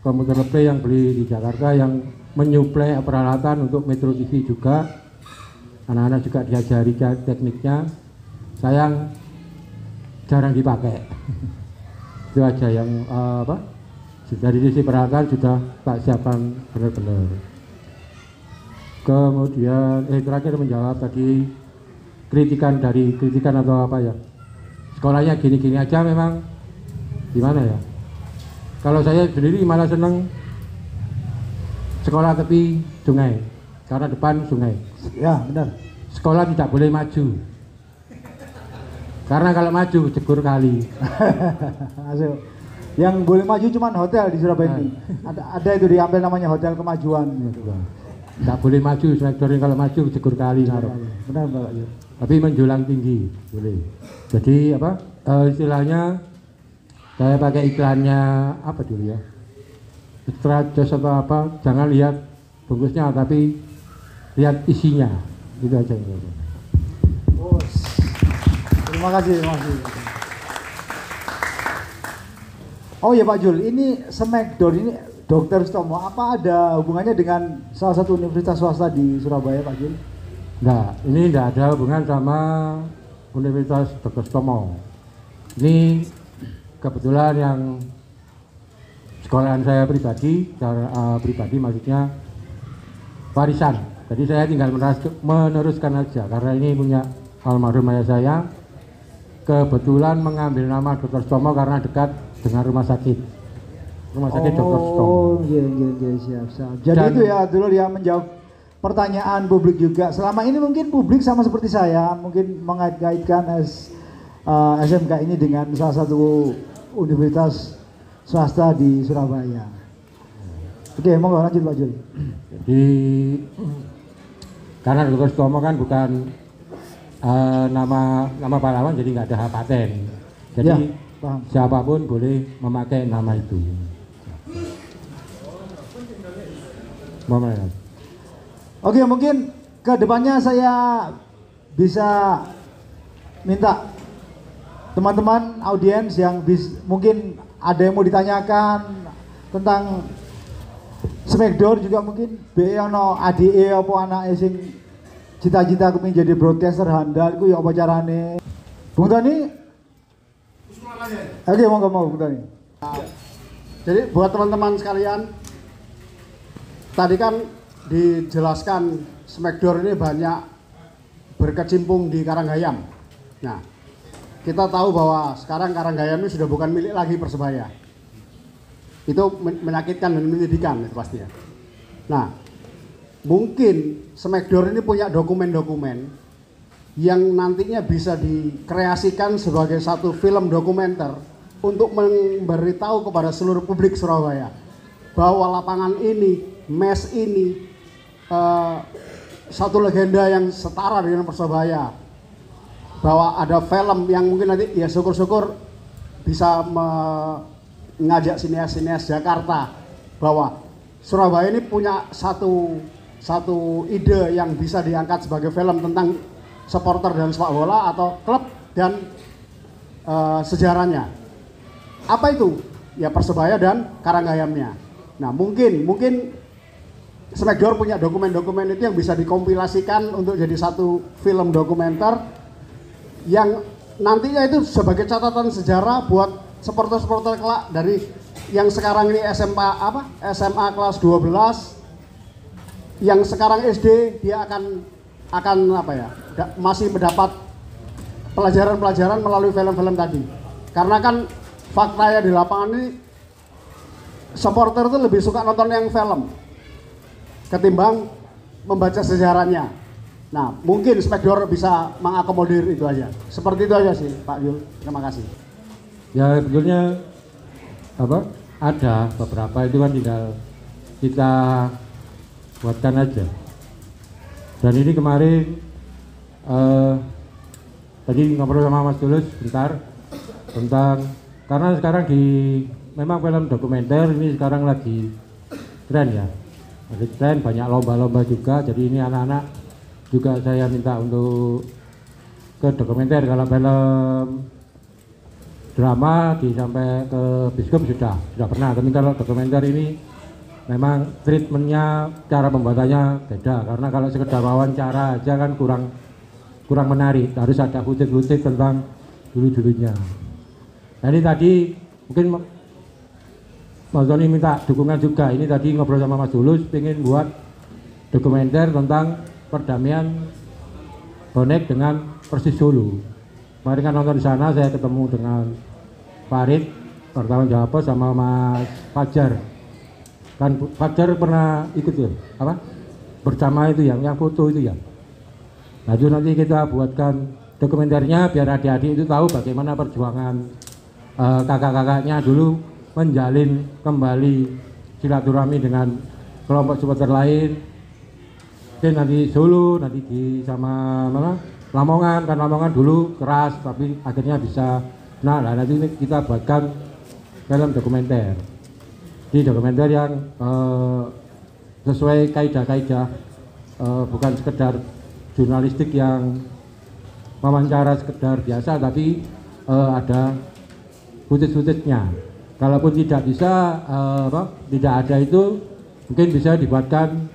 komputer replay yang beli di Jakarta yang menyuplai peralatan untuk Metro TV juga. Anak-anak juga diajari tekniknya. Sayang jarang dipakai. Itu aja yang dari sisi peralatan sudah tak siapkan benar-benar. Kemudian terakhir menjawab tadi kritikan atau sekolahnya gini-gini aja, memang gimana ya, kalau saya sendiri malah seneng sekolah tepi sungai karena depan sungai. Ya benar. Sekolah tidak boleh maju karena kalau maju jegur kali. Yang boleh maju cuma hotel di Surabaya ini. Ada itu diambil namanya Hotel Kemajuan. nggak boleh maju, Smackdown kalau maju jegur kali ngarep. Benar Pak Jul. Tapi menjulang tinggi boleh. Jadi apa istilahnya saya pakai iklannya apa dulu ya, extra jos atau apa, jangan lihat bungkusnya tapi lihat isinya, gitu aja. Oh, terima kasih. Oh ya Pak Jul, ini Smackdown ini Dr. Sutomo, apa ada hubungannya dengan salah satu universitas swasta di Surabaya Pak Jul? Enggak, ini enggak ada hubungan sama Universitas Dr. Sutomo. Ini kebetulan yang sekolahan saya pribadi, secara pribadi maksudnya warisan. Jadi saya tinggal meneruskan aja karena ini punya almarhum ayah saya. Kebetulan mengambil nama Dr. Sutomo karena dekat dengan rumah sakit Dr. Sutomo. Oh iya siap. Jadi itu ya dulu dia menjawab pertanyaan publik juga. Selama ini mungkin publik sama seperti saya mungkin mengait-ngaitkan SMK ini dengan salah satu universitas swasta di Surabaya. Oke, mau lanjut Pak Jul. Jadi karena Dr. Sutomo kan bukan nama pahlawan, jadi nggak ada hak paten. Jadi ya, paham. Siapapun boleh memakai nama itu. Oke, mungkin ke depannya saya bisa minta teman-teman audiens yang mungkin ada yang mau ditanyakan tentang Smackdown juga mungkin ono ADE apa anak sing cita-cita kepengin jadi broadcaster handal ku ya apa carane. Bung Tani. Oke, mau Bung Tani. Jadi buat teman-teman sekalian, tadi kan dijelaskan Smackdown ini banyak berkecimpung di Karanggayam. Nah, kita tahu bahwa sekarang Karanggayam ini sudah bukan milik lagi Persebaya. Itu menyakitkan dan menyedihkan itu pastinya. Nah, mungkin Smackdown ini punya dokumen-dokumen yang nantinya bisa dikreasikan sebagai satu film dokumenter untuk memberitahu kepada seluruh publik Surabaya bahwa lapangan ini, mes ini satu legenda yang setara dengan Persebaya, bahwa ada film yang mungkin nanti ya syukur-syukur bisa mengajak sinias-sinias Jakarta bahwa Surabaya ini punya satu ide yang bisa diangkat sebagai film tentang supporter dan sepak bola atau klub dan sejarahnya. Apa itu? Ya Persebaya dan Karanggayamnya. Nah mungkin Smackdown punya dokumen-dokumen itu yang bisa dikompilasikan untuk jadi satu film dokumenter yang nantinya itu sebagai catatan sejarah buat supporter-supporter kelak dari yang sekarang ini SMA kelas 12, yang sekarang SD dia akan masih mendapat pelajaran-pelajaran melalui film-film tadi. Karena kan faktanya di lapangan ini supporter itu lebih suka nonton yang film ketimbang membaca sejarahnya. Nah, mungkin Smackdown bisa mengakomodir itu aja. Seperti itu aja sih, Pak Yul. Terima kasih. Ya, sebetulnya ada beberapa itu kan tinggal kita buatkan aja. Dan ini kemarin tadi ngobrol sama Mas Tulus bentar tentang, karena sekarang memang film dokumenter ini sekarang lagi tren ya. Lagi tren, banyak lomba-lomba juga, jadi ini anak-anak juga saya minta untuk ke dokumenter. Kalau film drama sampai ke biskup sudah pernah, tapi kalau dokumenter ini memang treatmentnya, cara pembuatannya beda, karena kalau sekedar wawancara aja kan kurang menarik, harus ada kutip-kutip tentang dulu-dulunya. Nah, ini tadi mungkin Mas Tony minta dukungan juga. Ini tadi ngobrol sama Mas Tulus, pengen buat dokumenter tentang perdamaian bonek dengan Persis Solo. Kemarin kan nonton di sana, saya ketemu dengan Farid, wartawan Jawa sama Mas Fajar. Kan Fajar pernah ikut ya, bersama itu yang foto itu ya. Nah itu nanti kita buatkan dokumenternya biar adik-adik itu tahu bagaimana perjuangan kakak-kakaknya dulu menjalin kembali silaturahmi dengan kelompok supporter lain, mungkin nanti Solo, nanti di sama mana Lamongan, kan Lamongan dulu keras tapi akhirnya bisa. Nah, nanti kita buatkan film dokumenter. Di dokumenter yang sesuai kaidah-kaidah, bukan sekedar jurnalistik yang wawancara sekedar biasa, tapi ada footage-nya. Kalaupun tidak bisa, tidak ada itu, mungkin bisa dibuatkan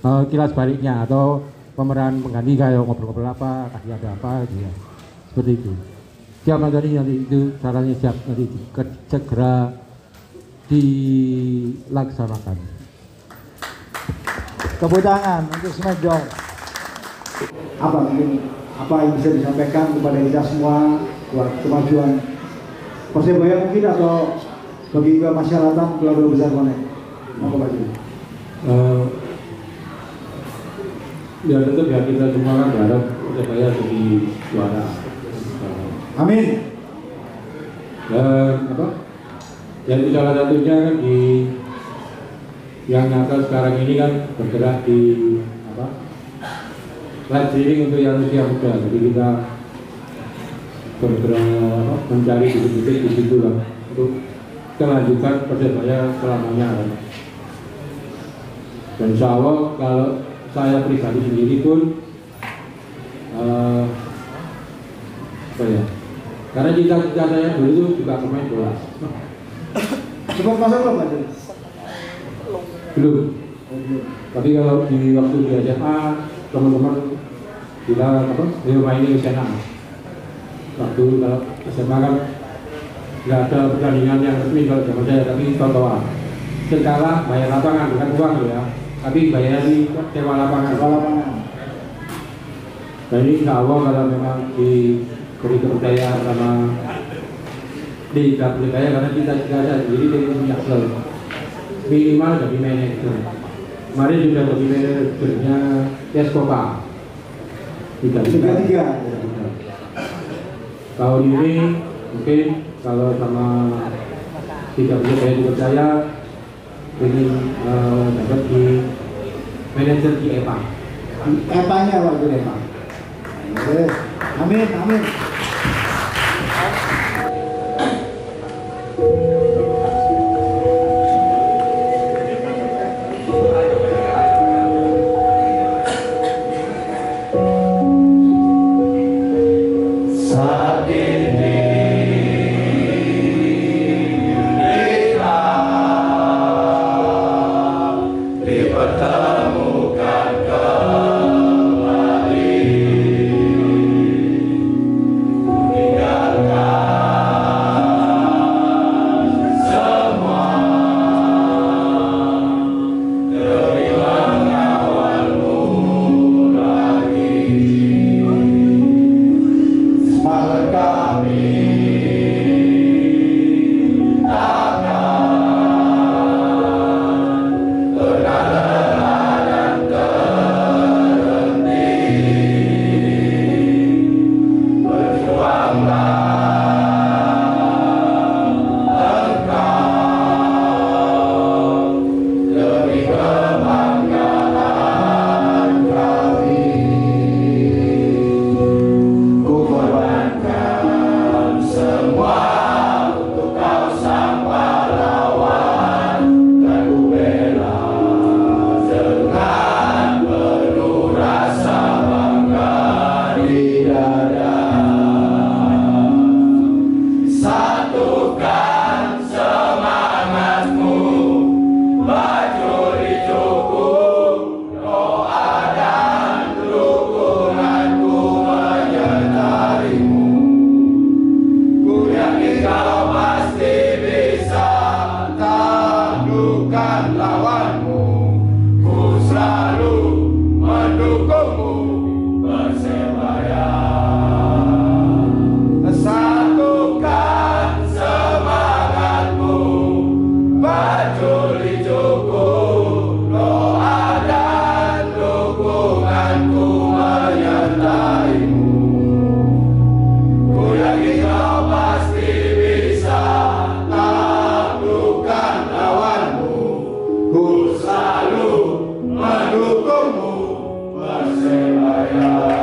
kilas baliknya atau pemeran pengganti kayak ngobrol-ngobrol apa, kasih ada apa, gitu ya. Seperti itu. Siap nanti itu caranya siap nanti segera dilaksanakan. Tepuk tangan untuk Smackdown. Apa mungkin apa yang bisa disampaikan kepada kita semua buat kemajuan Persebaya mungkin atau bagi ke masyarakat keluarga besar Connect? Apa Pak Juli? Ya tetap ya kita semua kan berharap Persebaya jadi juara. Amin. Dan apa? Yang salah satunya kan di yang nyata sekarang ini kan bergerak di apa? Live streaming untuk yang usia muda. Jadi kita bergerak mencari titik-titik di situ lah untuk kelanjutan Persebaya selamanya. Dan insya Allah kalau saya pribadi sendiri pun apa ya? Karena cita-cita saya dulu itu juga pemain bola. Sempat masuk belum Pak Juli? Belum. Tapi kalau di waktu di SMA teman-teman kita apa? Dia mainin SMA. Waktu kalau SMA kan nggak ada pertandingan yang resmi kalau zaman saya, tapi tontonan. Sekarang bayar lapangan bukan uang ya, tapi bayar di sewa lapangan. Dan ini insya Allah kalau memang diberi kepercayaan sama di Persebaya, karena kita sendiri tidak punya klub, minimal jadi manajer. Kemarin juga jadi manajernya Eskopa 3-3. Tahun ini mungkin kalau sama tidak bisa saya dipercaya ingin dapat di manajer di EPA. EPA-nya waktu EPA. Amin, amin. Tinggalkan uh,